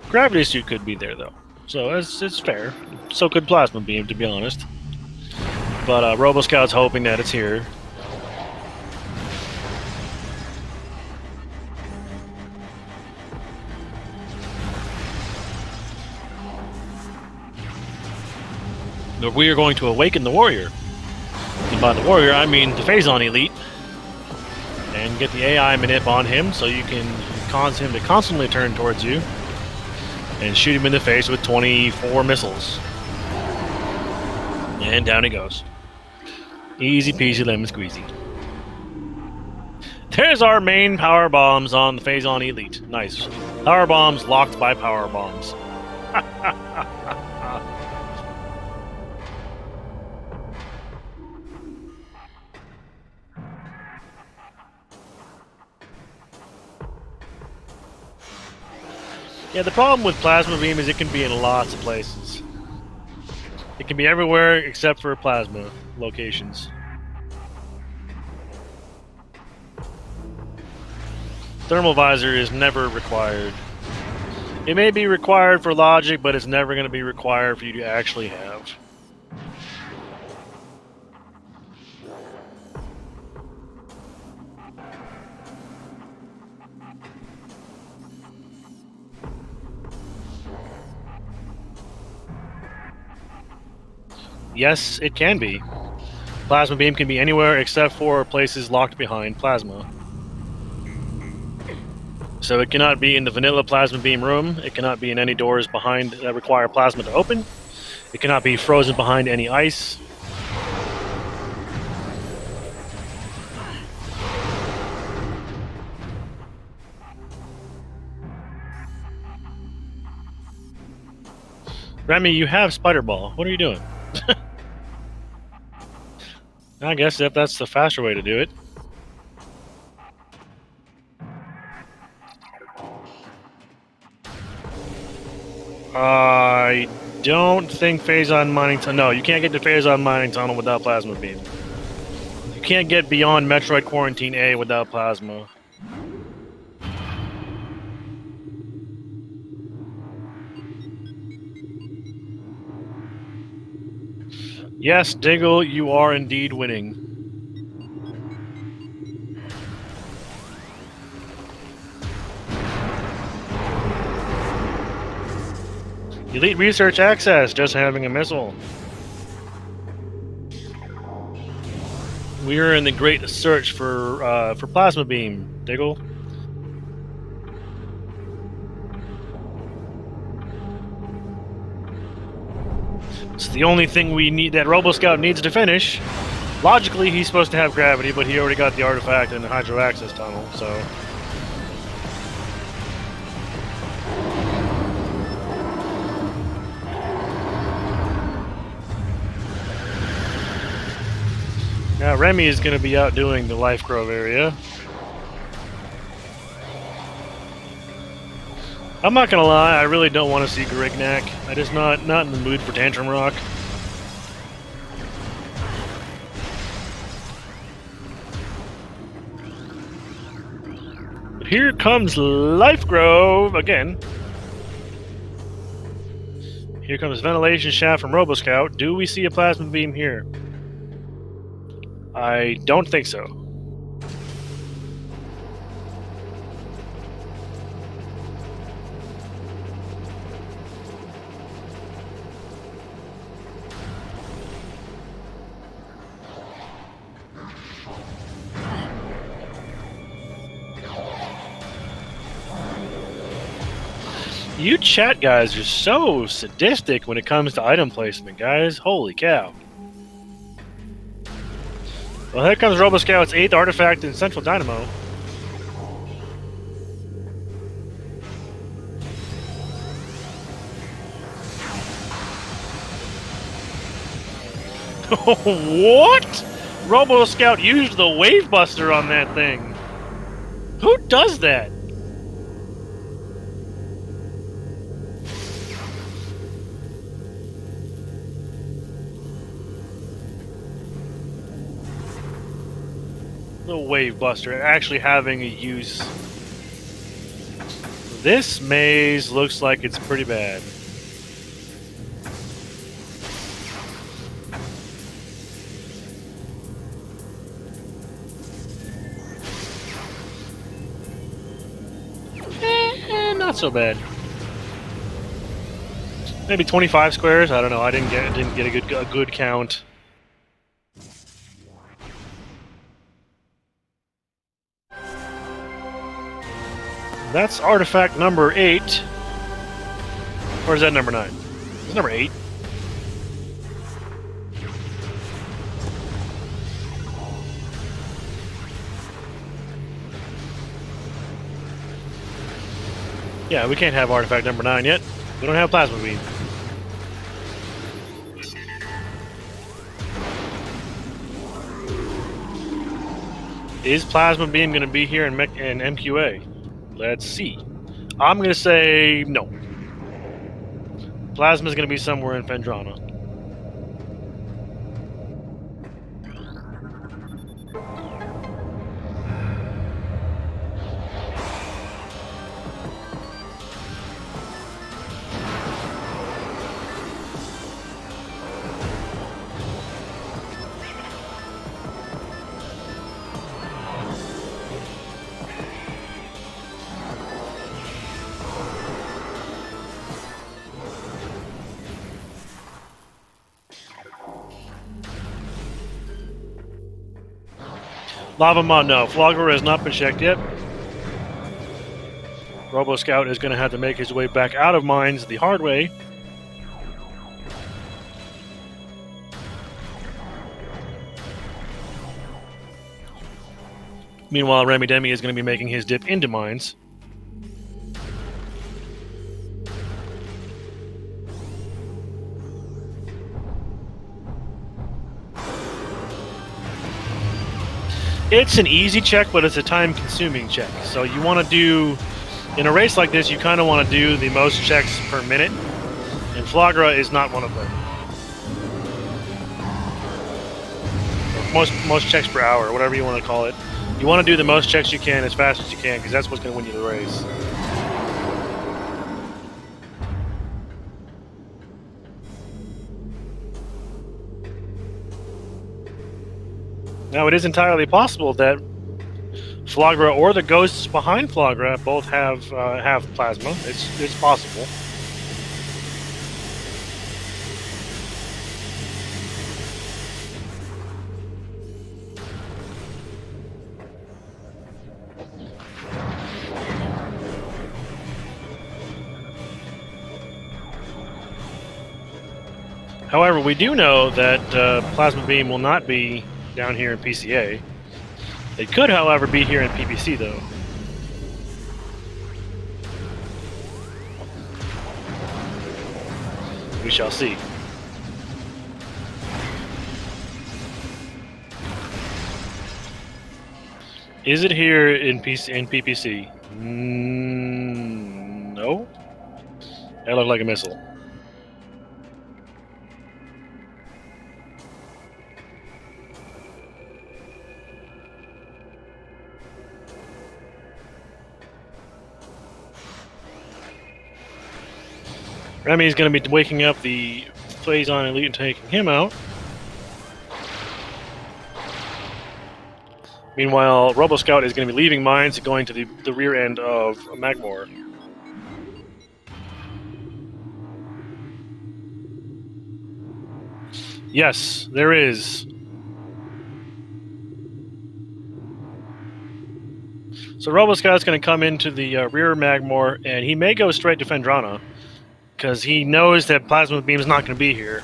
Gravity Suit could be there, though. So it's fair. So could Plasma Beam, to be honest. But Roboscout's hoping that it's here. But we are going to awaken the warrior. And by the warrior, I mean the Phazon Elite. And get the AI manip on him so you can cause him to constantly turn towards you and shoot him in the face with 24 missiles. And down he goes. Easy peasy lemon squeezy. There's our main power bombs on the Phazon Elite. Nice. Power bombs locked by power bombs. Yeah, the problem with Plasma Beam is it can be in lots of places. It can be everywhere except for Plasma locations. Thermal Visor is never required. It may be required for logic, but it's never going to be required for you to actually have. Yes, it can be. Plasma Beam can be anywhere except for places locked behind Plasma. So it cannot be in the vanilla Plasma Beam room, it cannot be in any doors behind that require Plasma to open, it cannot be frozen behind any ice. Remy, you have Spider Ball. What are you doing? I guess if that's the faster way to do it. I don't think Phazon Mining Tunnel... No, you can't get to Phazon Mining Tunnel without Plasma Beam. You can't get beyond Metroid Quarantine A without Plasma. Yes, Diggle, you are indeed winning. Elite Research Access, just having a missile. We are in the great search for Plasma Beam, Diggle. It's the only thing we need that roboscout needs to finish. Logically, he's supposed to have gravity, but he already got the artifact in the Hydro Access Tunnel, so... Now Remy is going to be out doing the Life Grove area. I'm not going to lie, I really don't want to see Garignac. I'm just not in the mood for Tantrum Rock. But here comes Life Grove again. Here comes Ventilation Shaft from Roboscout. Do we see a Plasma Beam here? I don't think so. You chat guys are so sadistic when it comes to item placement, guys. Holy cow. Well, here comes Roboscout's 8th artifact in Central Dynamo. What? Roboscout used the Wave Buster on that thing. Who does that? The Wave Buster actually having a use. This maze looks like it's pretty bad. Not so bad. Maybe 25 squares. I don't know. I didn't get a good count. That's artifact number 8. Or is that number 9? It's number 8. Yeah, we can't have artifact number 9 yet. We don't have Plasma Beam. Is Plasma Beam going to be here in MQA? Let's see. I'm going to say no. Plasma's going to be somewhere in Phendrana. Lava Mon, no. Flogger has not been checked yet. Roboscout is going to have to make his way back out of mines the hard way. Meanwhile, Remidemmi is going to be making his dip into mines. It's an easy check, but it's a time-consuming check. So you want to do, in a race like this, you kind of want to do the most checks per minute, and Flagra is not one of them. Most checks per hour, whatever you want to call it. You want to do the most checks you can as fast as you can, because that's what's going to win you the race. Now, it is entirely possible that Flagra or the ghosts behind Flagra both have plasma. It's possible. However, we do know that Plasma Beam will not be down here in PCA. It could, however, be here in PPC, though. We shall see. Is it here in PPC? No. That looked like a missile. Remy is going to be waking up the Phazon Elite and taking him out. Meanwhile, roboscout is going to be leaving mines and going to the rear end of Magmor. Yes, there is. So roboscout's going to come into the rear Magmor, and he may go straight to Phendrana, because he knows that Plasma Beam's not going to be here.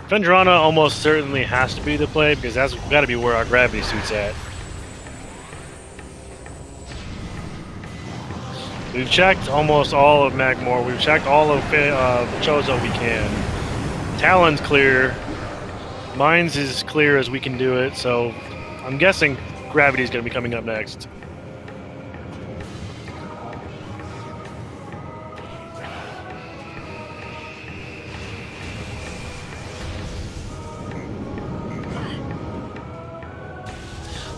Phendrana almost certainly has to be the play, because that's got to be where our gravity suit's at. We've checked almost all of Magmor. We've checked all of Chozo we can. Talon's clear. Mines is clear as we can do it, so I'm guessing Gravity is going to be coming up next.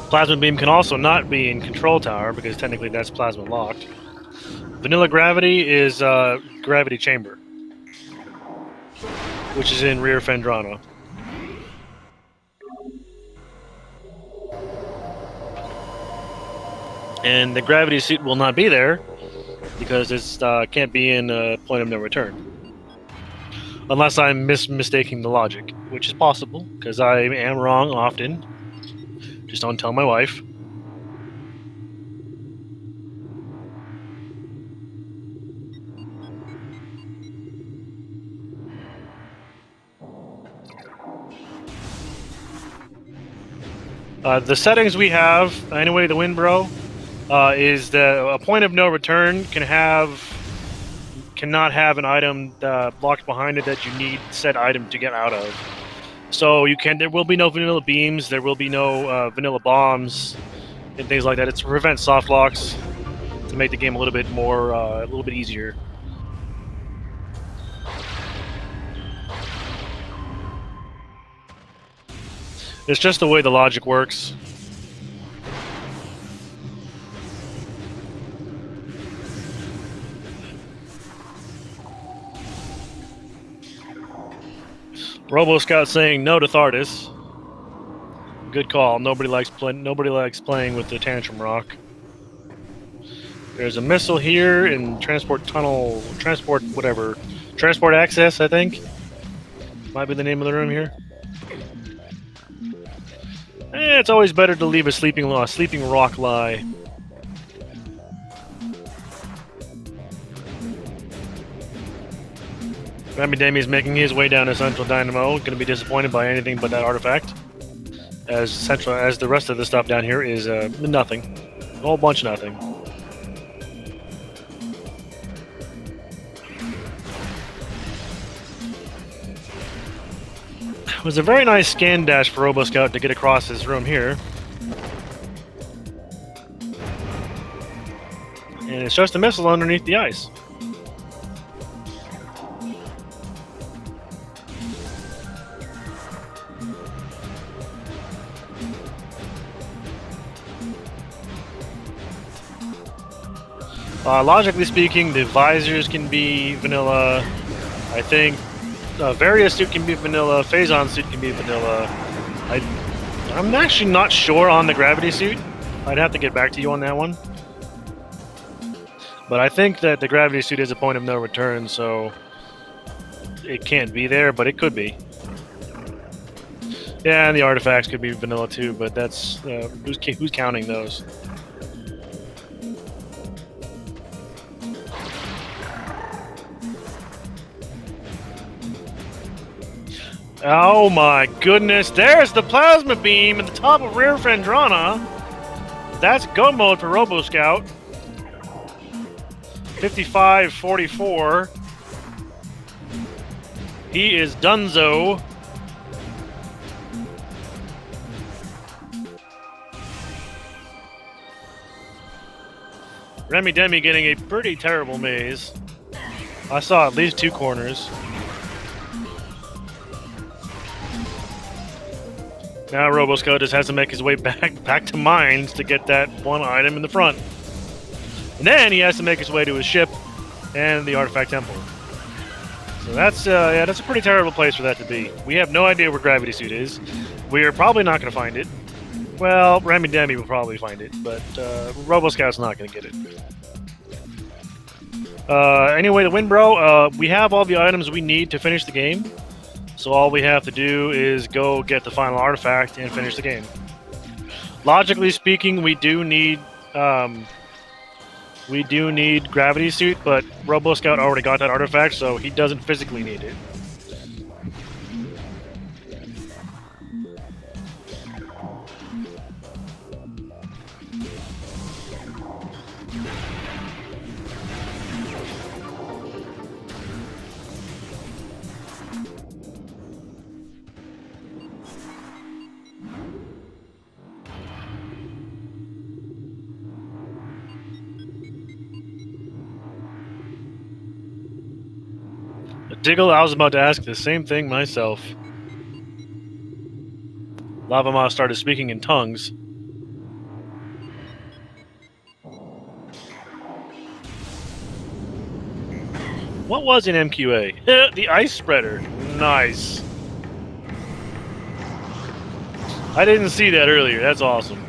Plasma Beam can also not be in Control Tower, because technically that's Plasma locked. Vanilla Gravity is Gravity Chamber, which is in rear Phendrana. And the gravity suit will not be there because it can't be in point of no return. Unless I'm mistaking the logic, which is possible, because I am wrong often. Just don't tell my wife. The settings we have, anyway, the Windbro, is that a point of no return cannot have an item blocked behind it that you need said item to get out of. So there will be no vanilla beams, there will be no vanilla bombs and things like that. It's to prevent soft locks, to make the game a little bit more, a little bit easier. It's just the way the logic works. RoboScout saying no to Thardis. Good call. Nobody likes playing with the Tantrum Rock. There's a missile here in transport tunnel, transport access, I think. Might be the name of the room here. It's always better to leave a sleeping rock lie. Remidemmi is making his way down to Central Dynamo. Going to be disappointed by anything but that artifact. As the rest of the stuff down here is nothing. A whole bunch of nothing. It was a very nice scan dash for roboscout to get across this room here. And it's just a missile underneath the ice. Logically speaking, the visors can be vanilla. I think Various suit can be vanilla. Phazon suit can be vanilla. I'm actually not sure on the gravity suit. I'd have to get back to you on that one. But I think that the gravity suit is a point of no return, so it can't be there, but it could be. Yeah, and the artifacts could be vanilla too, but that's who's counting those? Oh my goodness, there's the plasma beam at the top of rear Fendrana. That's go mode for RoboScout. 55-44. He is donezo. Remidemmi getting a pretty terrible maze. I saw at least 2 corners. Now RoboScout just has to make his way back to mines to get that one item in the front. And then he has to make his way to his ship and the artifact temple. So that's a pretty terrible place for that to be. We have no idea where Gravity Suit is. We are probably not going to find it. Well, Remidemmi will probably find it, but RoboScout's not going to get it. Anyway, to win, bro, we have all the items we need to finish the game. So all we have to do is go get the final artifact and finish the game. Logically speaking, we do need Gravity Suit, but RoboScout already got that artifact, so he doesn't physically need it. Diggle, I was about to ask the same thing myself. Lavama started speaking in tongues. What was an MQA? The ice spreader. Nice. I didn't see that earlier. That's awesome.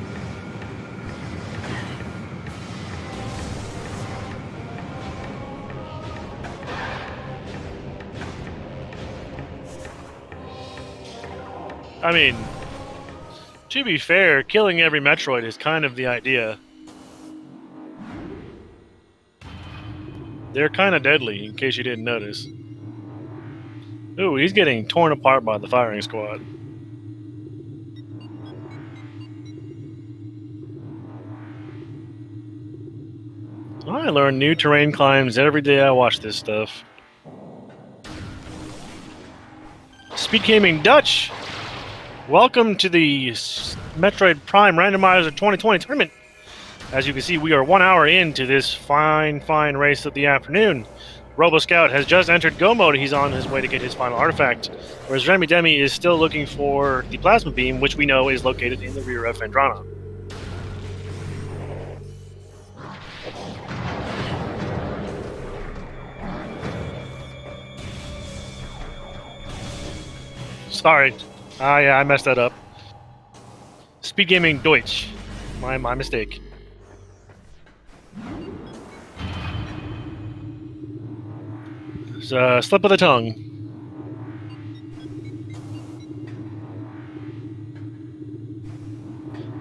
I mean, to be fair, killing every Metroid is kind of the idea. They're kind of deadly, in case you didn't notice. Ooh, he's getting torn apart by the firing squad. I learn new terrain climbs every day I watch this stuff. SpeedGaming Dutch! Welcome to the Metroid Prime Randomizer 2020 tournament. As you can see, we are 1 hour into this fine race of the afternoon. RoboScout has just entered Go mode. He's on his way to get his final artifact, whereas Remidemmi is still looking for the plasma beam, which we know is located in the rear of Fendrana. Sorry. Yeah, I messed that up. SpeedGaming Deutsch. My mistake. It's a slip of the tongue.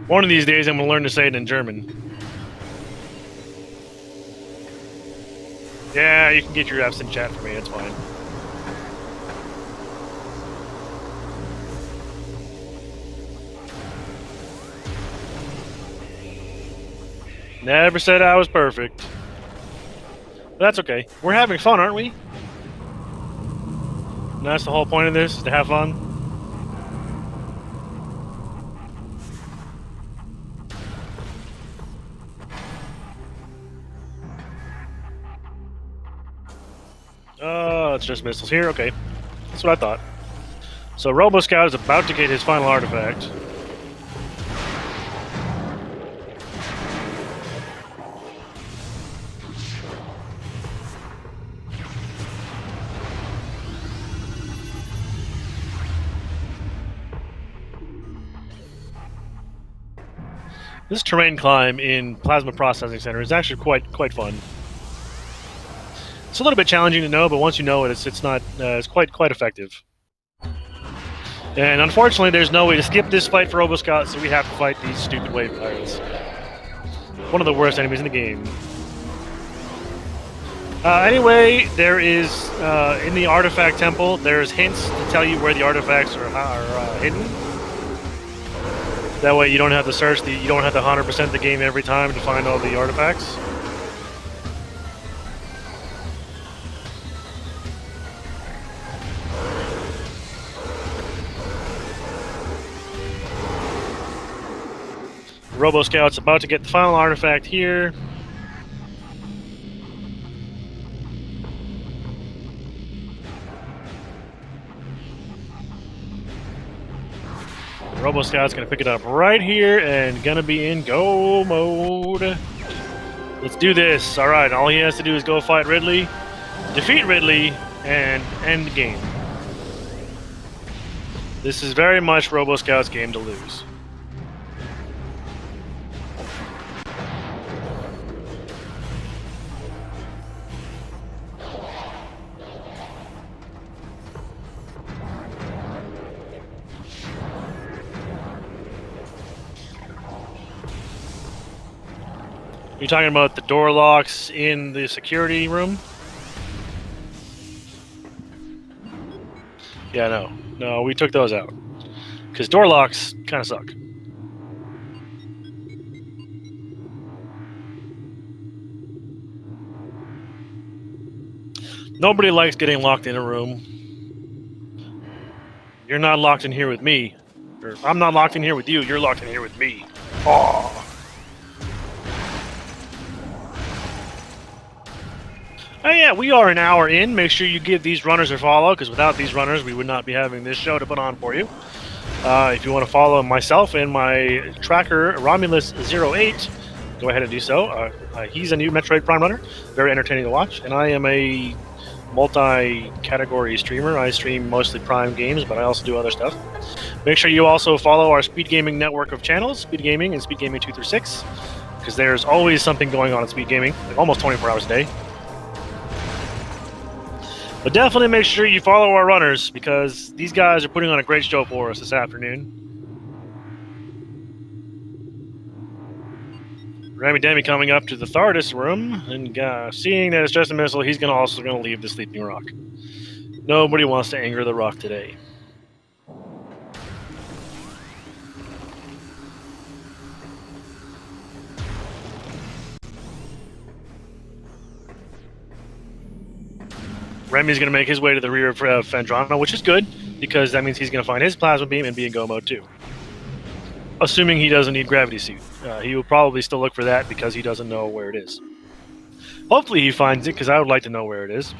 One of these days I'm going to learn to say it in German. Yeah, you can get your F's in chat for me, it's fine. Never said I was perfect. But that's okay. We're having fun, aren't we? And that's the whole point of this, is to have fun. It's just missiles here. Okay, that's what I thought. So roboscout is about to get his final artifact. This terrain climb in Plasma Processing Center is actually quite fun. It's a little bit challenging to know, but once you know it, it's quite effective. And unfortunately, there's no way to skip this fight for roboscout, so we have to fight these stupid wave pirates. One of the worst enemies in the game. Anyway, there is in the artifact temple. There's hints to tell you where the artifacts are hidden. That way, you don't have to search you don't have to 100% the game every time to find all the artifacts. Roboscout's about to get the final artifact here. Roboscout's gonna pick it up right here and gonna be in go mode. Let's do this. Alright, all he has to do is go fight Ridley, defeat Ridley, and end the game. This is very much Roboscout's game to lose. You're talking about the door locks in the security room? Yeah, no, we took those out. Because door locks kind of suck. Nobody likes getting locked in a room. You're not locked in here with me. Or, I'm not locked in here with you, you're locked in here with me. Aww. Oh yeah, we are an hour in. Make sure you give these runners a follow, because without these runners, we would not be having this show to put on for you. If you want to follow myself and my tracker, Romulus08, go ahead and do so. He's a new Metroid Prime runner, very entertaining to watch, and I am a multi-category streamer. I stream mostly Prime games, but I also do other stuff. Make sure you also follow our SpeedGaming network of channels, SpeedGaming and SpeedGaming 2 through 6, because there's always something going on in SpeedGaming, like almost 24 hours a day. But definitely make sure you follow our runners, because these guys are putting on a great show for us this afternoon. Remidemmi coming up to the TARDIS room, and seeing that it's just a missile, he's also going to leave the Sleeping Rock. Nobody wants to anger the Rock today. Remy's going to make his way to the rear of Fendrano, which is good, because that means he's going to find his plasma beam and be in go mode too. Assuming he doesn't need gravity suit. He will probably still look for that because he doesn't know where it is. Hopefully he finds it, because I would like to know where it is.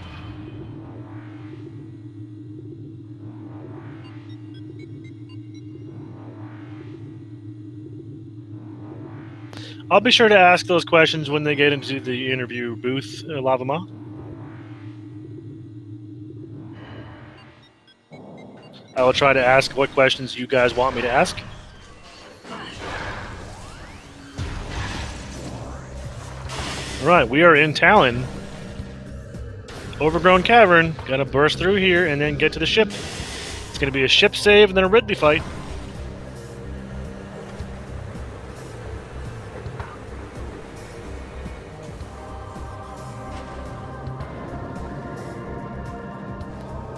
I'll be sure to ask those questions when they get into the interview booth, Lavama. I will try to ask what questions you guys want me to ask. Alright, we are in Talon. Overgrown cavern. Gonna burst through here and then get to the ship. It's gonna be a ship save and then a Ridley fight.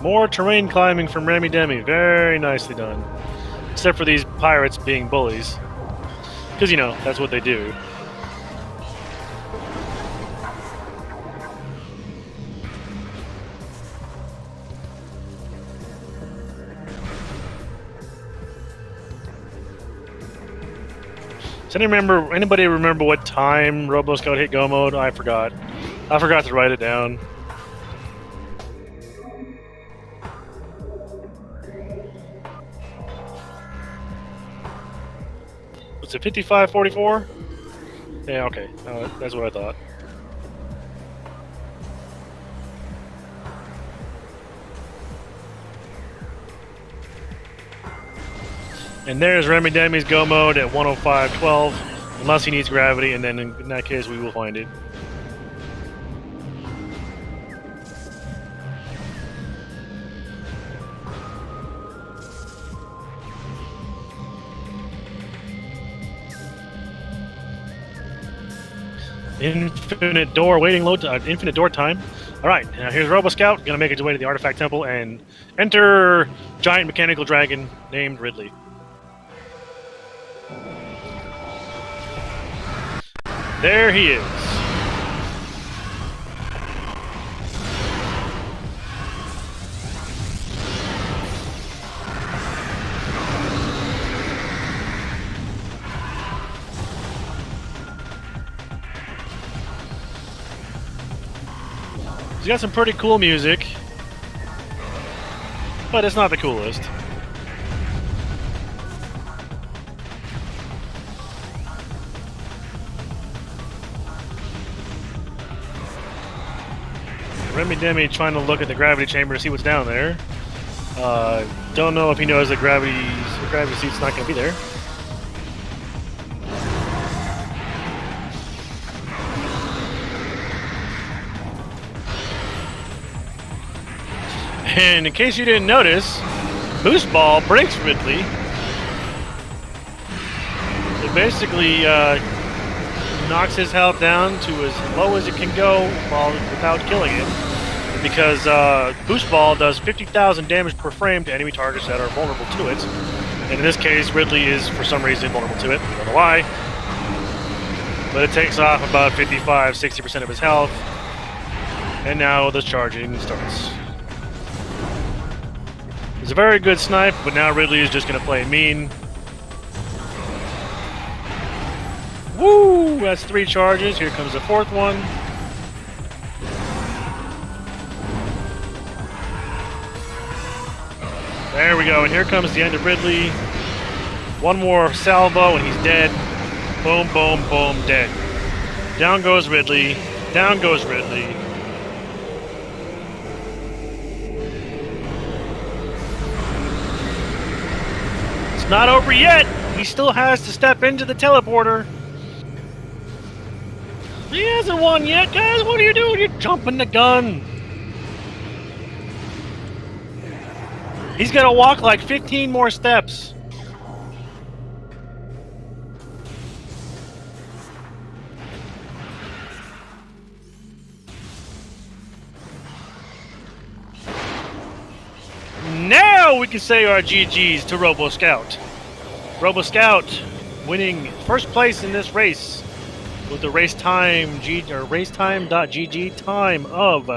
More terrain climbing from Remidemmi. Very nicely done. Except for these pirates being bullies. Because, you know, that's what they do. Does anybody remember what time Roboscout hit go mode? I forgot. I forgot to write it down. Was it 55-44? Yeah, okay. That's what I thought. And there's Remidemmi's go mode at 105.12, unless he needs gravity, and then in that case we will find it. Infinite door waiting load, infinite door time. All right, now here's roboscout, gonna make his way to the artifact temple and enter giant mechanical dragon named Ridley. There he is. He's got some pretty cool music, but it's not the coolest. Remidemmi trying to look at the gravity chamber to see what's down there. Don't know if he knows that the gravity seat's not going to be there. And in case you didn't notice, Boost Ball breaks Ridley. It basically knocks his health down to as low as it can go without killing him. Because Boost Ball does 50,000 damage per frame to enemy targets that are vulnerable to it. And in this case, Ridley is for some reason vulnerable to it. I don't know why. But it takes off about 55-60% of his health. And now the charging starts. It's a very good snipe, but now Ridley is just going to play mean. Woo! That's 3 charges. Here comes the 4th one. There we go, and here comes the end of Ridley. One more salvo, and he's dead. Boom, boom, boom, dead. Down goes Ridley. Down goes Ridley. Not over yet. He still has to step into the teleporter. He hasn't won yet, guys. What are you doing? You're jumping the gun. He's got to walk like 15 more steps. Now we can say our GGs to roboscout. Roboscout winning first place in this race with the racetime.gg time of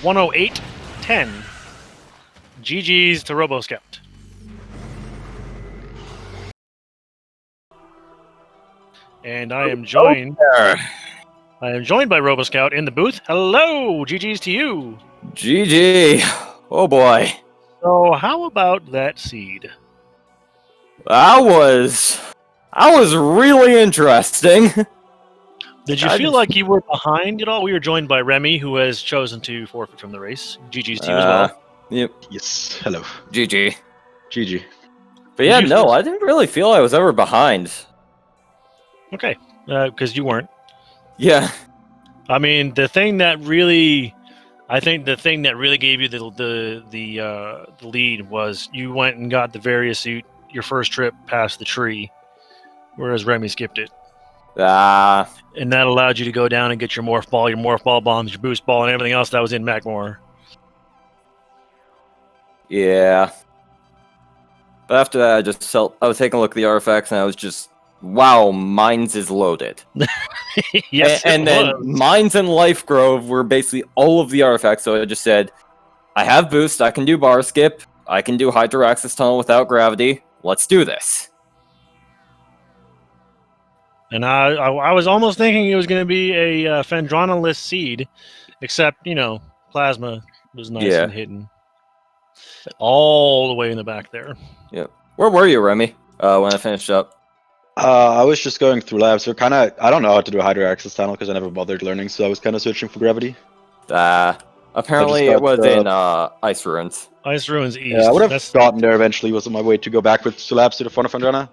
108.10. GGs to roboscout. And I am joined by roboscout in the booth. Hello, GGs to you. GG. Oh boy. So how about that seed? That was really interesting. Did you feel like you were behind at all? We were joined by Remy, who has chosen to forfeit from the race. GG's to you as well. Yep. Yes. Hello. GG. GG. But yeah, no, I didn't really feel I was ever behind. Okay, because you weren't. Yeah. I mean, the thing that really gave you the lead was you went and got the various suit your first trip past the tree, whereas Remy skipped it. And that allowed you to go down and get your morph ball bombs, your boost ball, and everything else that was in Macmore. Yeah. But after that, I was taking a look at the artifacts, and I was just, wow, Mines is loaded. Yes, and then Mines and Life Grove were basically all of the artifacts, so I just said, I have boost, I can do bar skip, I can do Hydroaxis Tunnel without gravity, let's do this. And I was almost thinking it was going to be a Phendrana-less seed, except, Plasma was nice and hidden. All the way in the back there. Yep. Where were you, Remy? when I finished up. I was just going through labs. So I don't know how to do a hydro access tunnel because I never bothered learning, so I was kind of searching for gravity. Apparently got it was the- in Ice Ruins. Ice Ruins East. Yeah, I would have That's, gotten there eventually. Was on my way to go back with labs to the front of Andrana.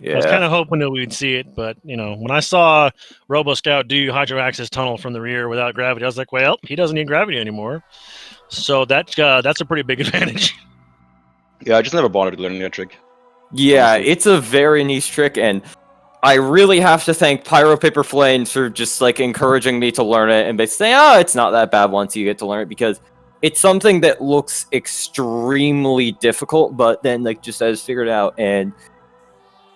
I was Yeah. kind of hoping that we'd see it, but when I saw RoboScout do hydro access tunnel from the rear without gravity, I was like, well, he doesn't need gravity anymore. So that's a pretty big advantage. Yeah, I just never bothered learning that trick. Yeah, Honestly. it's a very niche trick, and I really have to thank Pyro Paper Flames for just like encouraging me to learn it and basically saying, oh, it's not that bad once you get to learn it, because it's something that looks extremely difficult, but then like just as figured out, and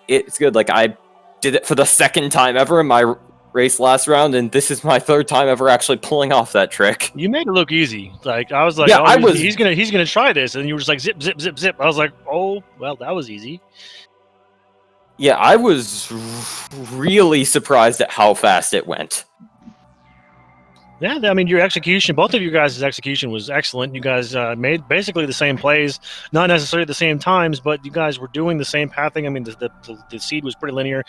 it's good. Like I did it for the second time ever in my race last round, and this is my third time ever actually pulling off that trick. You made it look easy. Like I was like, Yeah, oh, I was- he's gonna try this, and you were just like zip zip zip zip. I was like, oh well, that was easy. Yeah, I was really surprised at how fast it went. Yeah, I mean, your execution, both of you guys' execution was excellent. You guys made basically the same plays, not necessarily at the same times, but you guys were doing the same pathing. I mean, the seed was pretty linear.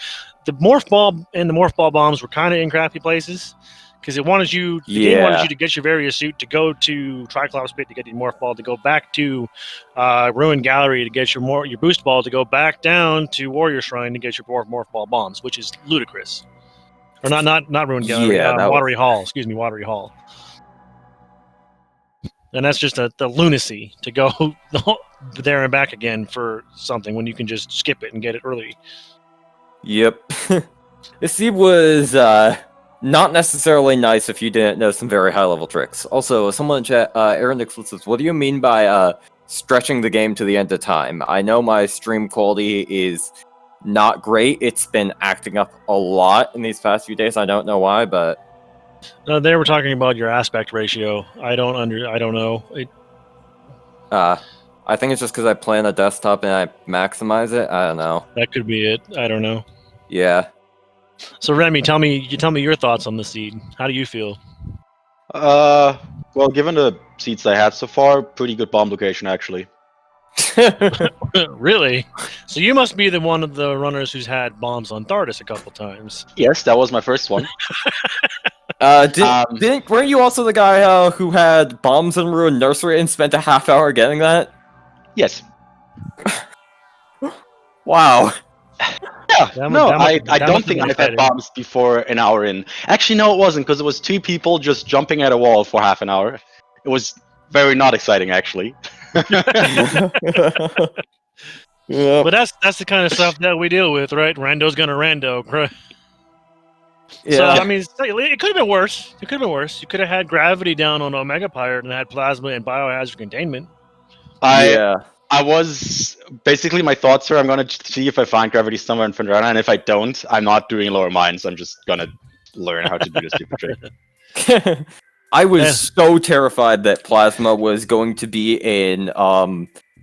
The morph ball and the morph ball bombs were kind of in crappy places because it wanted you, the game wanted you to get your various suit to go to Triclops Pit to get your morph ball, to go back to Ruined Gallery to get your boost ball, to go back down to Warrior Shrine to get your morph ball bombs, which is ludicrous. Or not Ruined Gallery, Yeah, that Watery Hall. Excuse me, Watery Hall. And that's just the lunacy to go there and back again for something when you can just skip it and get it early. Yep. This seed was not necessarily nice if you didn't know some very high level tricks. Also, someone in chat, Aaron Nicholas says, what do you mean by stretching the game to the end of time? I know my stream quality is not great. It's been acting up a lot in these past few days. I don't know why, but They were talking about your aspect ratio. I don't know. I think it's just because I play on a desktop and I maximize it. I don't know. That could be it. I don't know. Yeah. So Remy, tell me your thoughts on the seed. How do you feel? Well, given the seats I had so far, pretty good bomb location actually. Really? So you must be the one of the runners who's had bombs on Thardus a couple times. Yes, that was my first one. Weren't you also the guy who had bombs in Ruined Nursery and spent a half hour getting that? Yes. Wow. Yeah, I don't think I've had bombs before an hour in. Actually, no, it wasn't, because it was two people just jumping at a wall for half an hour. It was very not exciting, actually. Yeah. But that's the kind of stuff that we deal with, right? Rando's gonna rando. Right? Yeah. So I mean, it could have been worse. It could have been worse. You could have had gravity down on Omega Pirate and had plasma and biohazard containment. I was basically, my thoughts are I'm gonna see if I find gravity somewhere in Fendrana, and if I don't, I'm not doing lower mines. I'm just gonna learn how to do this stupid trick. I was so terrified that plasma was going to be in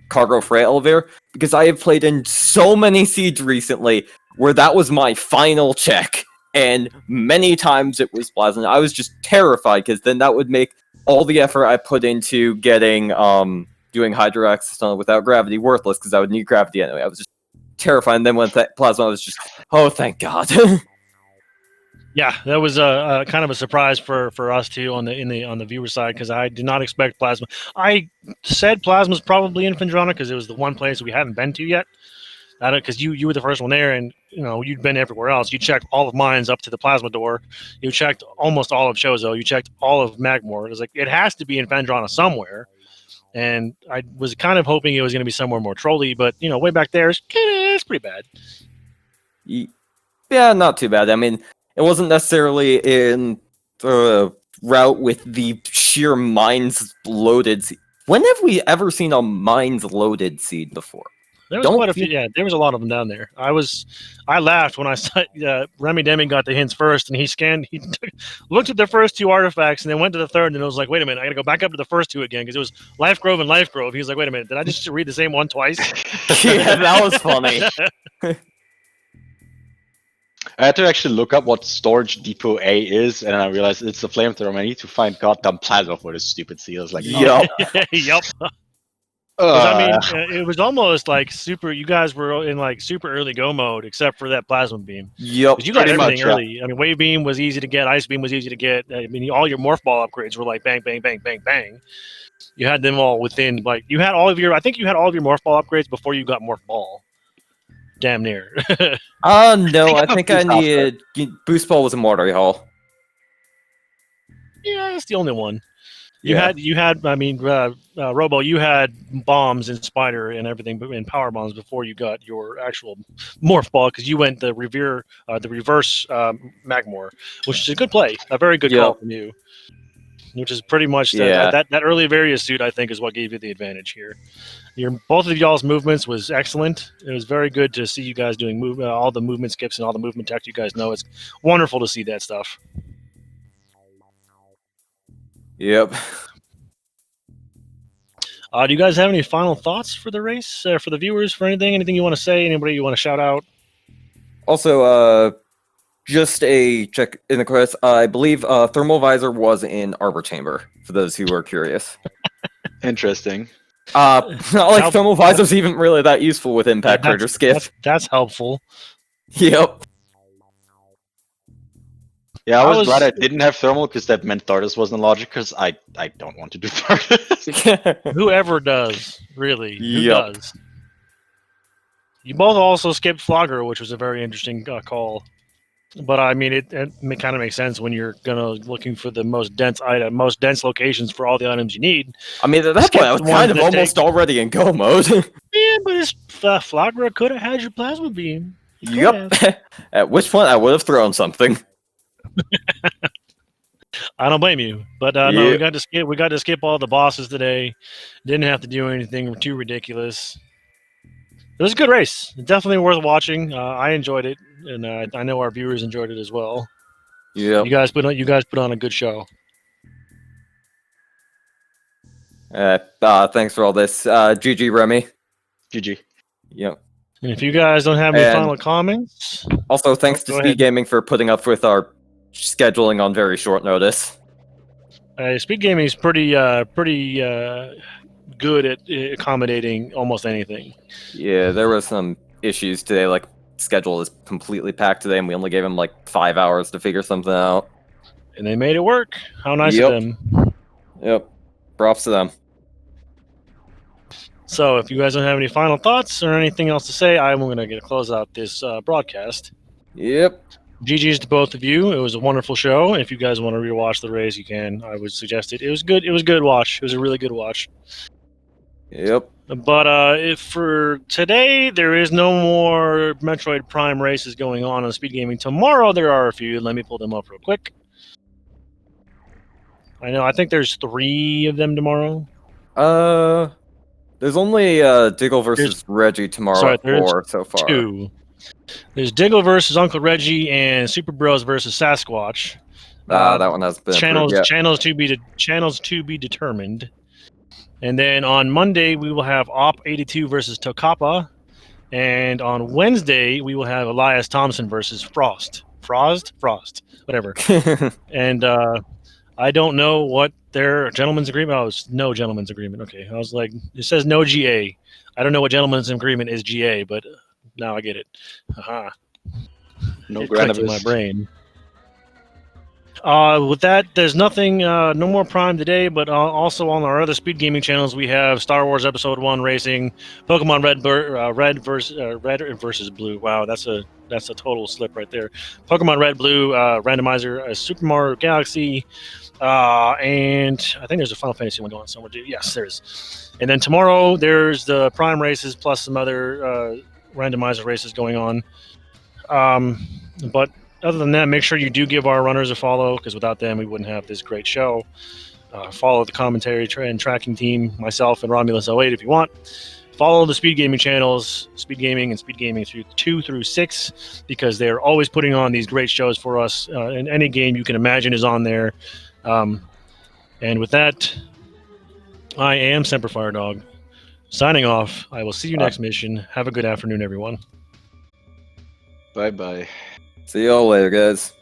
cargo freight elevator because I have played in so many seeds recently where that was my final check, and many times it was plasma. I was just terrified because then that would make all the effort I put into getting doing hydro access tunnel without gravity worthless because I would need gravity anyway. I was just terrified. And then when plasma, I was just, oh, thank God. Yeah, that was a kind of a surprise for us too on the viewer side because I did not expect plasma. I said plasma's probably in Fendrana because it was the one place we hadn't been to yet. Because you were the first one there, and you'd been everywhere else. You checked all of mines up to the plasma door. You checked almost all of Chozo. You checked all of Magmore. It was like it has to be in Fendrana somewhere. And I was kind of hoping it was going to be somewhere more trolly, but way back there it's pretty bad. Yeah, not too bad. I mean, it wasn't necessarily in the route with the sheer mines loaded seed. When have we ever seen a mines loaded seed before? There was quite a few. Yeah, there was a lot of them down there. I laughed when I saw remidemmi got the hints first, and he looked at the first two artifacts, and then went to the third, and it was like, wait a minute, I got to go back up to the first two again because it was Life Grove and Life Grove. He was like, wait a minute, did I just read the same one twice? Yeah, that was funny. I had to actually look up what Storage Depot A is, and I realized it's a flamethrower. I need to find goddamn plasma for this stupid seal. I was like, yup. Yup. Because I mean, it was almost like super. You guys were in like super early go mode, except for that plasma beam. Yep. Because you got Pretty everything much, yeah. early. I mean, wave beam was easy to get. Ice beam was easy to get. I mean, all your morph ball upgrades were like bang, bang, bang, bang, bang. You had them all within like you had all of your. I think you had all of your morph ball upgrades before you got morph ball. Damn near. No, I think I Boost Ball needed Boost Ball was a Mortar Hall. Yeah, that's the only one. Yeah. You had. I mean, Robo, you had bombs and Spider and everything, and power bombs before you got your actual morph ball because you went the reverse Magmor, which is a good play, a very good call Yep. from you. Which is pretty much Yeah. that early Various suit. I think is what gave you the advantage here. Both of y'all's movements was excellent. It was very good to see you guys doing all the movement skips and all the movement tech. You guys know it's wonderful to see that stuff. Yep. Do you guys have any final thoughts for the race, for the viewers, for anything? Anything you want to say? Anybody you want to shout out? Also, just a check in the quest. I believe Thermal Visor was in Arbor Chamber, for those who are curious. Interesting. Not like Thermal Visor's even really that useful with Impact Crater Skip. That's helpful. Yep. Yeah, I was glad I didn't have thermal because that meant Thardus wasn't logic because I don't want to do Thardus. Whoever does, really. Who Yep. does? You both also skipped Flogger, which was a very interesting call. But I mean, it kind of makes sense when you're looking for the most dense locations for all the items you need. I mean, at that point, I was kind of almost already in go mode. Yeah, but Flogger could have had your plasma beam. Yep. At which point, I would have thrown something. I don't blame you, but no, we got to skip all the bosses today. Didn't have to do anything too ridiculous. It was a good race. Definitely worth watching. I enjoyed it, and I know our viewers enjoyed it as well. Yeah. You guys put on a good show. Thanks for all this. GG, Remy. GG. Yep. And if you guys don't have any final comments, also thanks to go ahead. SpeedGaming for putting up with our scheduling on very short notice. SpeedGaming is pretty good at accommodating almost anything. Yeah, there were some issues today, like schedule is completely packed today, and we only gave them like 5 hours to figure something out. And they made it work. How nice of them. Yep. Props to them. So if you guys don't have any final thoughts or anything else to say, I'm going to close out this broadcast. Yep. GG's to both of you. It was a wonderful show. If you guys want to rewatch the race, you can. I would suggest it. It was good. It was a good watch. It was a really good watch. Yep. But if for today, there is no more Metroid Prime races going on SpeedGaming. Tomorrow, there are a few. Let me pull them up real quick. I think there's 3 of them tomorrow. There's only Diggle versus Reggie tomorrow at 4 so far. 2. There's Diggle versus Uncle Reggie and Super Bros versus Sasquatch. That one has been channels to be determined. And then on Monday we will have Op82 versus Tokapa, and on Wednesday we will have Elias Thompson versus Frost, whatever. And I don't know what their gentleman's agreement. Oh, it's no gentleman's agreement. Okay, I was like, it says no GA. I don't know what gentleman's agreement is GA, but now I get it. Haha. No clicked in my brain. With that, there's nothing, no more Prime today, but also on our other SpeedGaming channels, we have Star Wars Episode 1 Racing, Pokemon Red versus Blue. Wow, that's a total slip right there. Pokemon Red Blue, Randomizer, Super Mario Galaxy, and I think there's a Final Fantasy one going on somewhere too. Yes, there is. And then tomorrow, there's the Prime races plus some other Randomizer races going on. But other than that, make sure you do give our runners a follow, because without them, we wouldn't have this great show. Follow the commentary and tracking team, myself and Romulus08 if you want. Follow the SpeedGaming channels, SpeedGaming and SpeedGaming 2 through 6, because they're always putting on these great shows for us. And any game you can imagine is on there. And with that, I am Semper Firedog. Signing off. I will see you next mission. Have a good afternoon, everyone. Bye-bye. See y'all later, guys.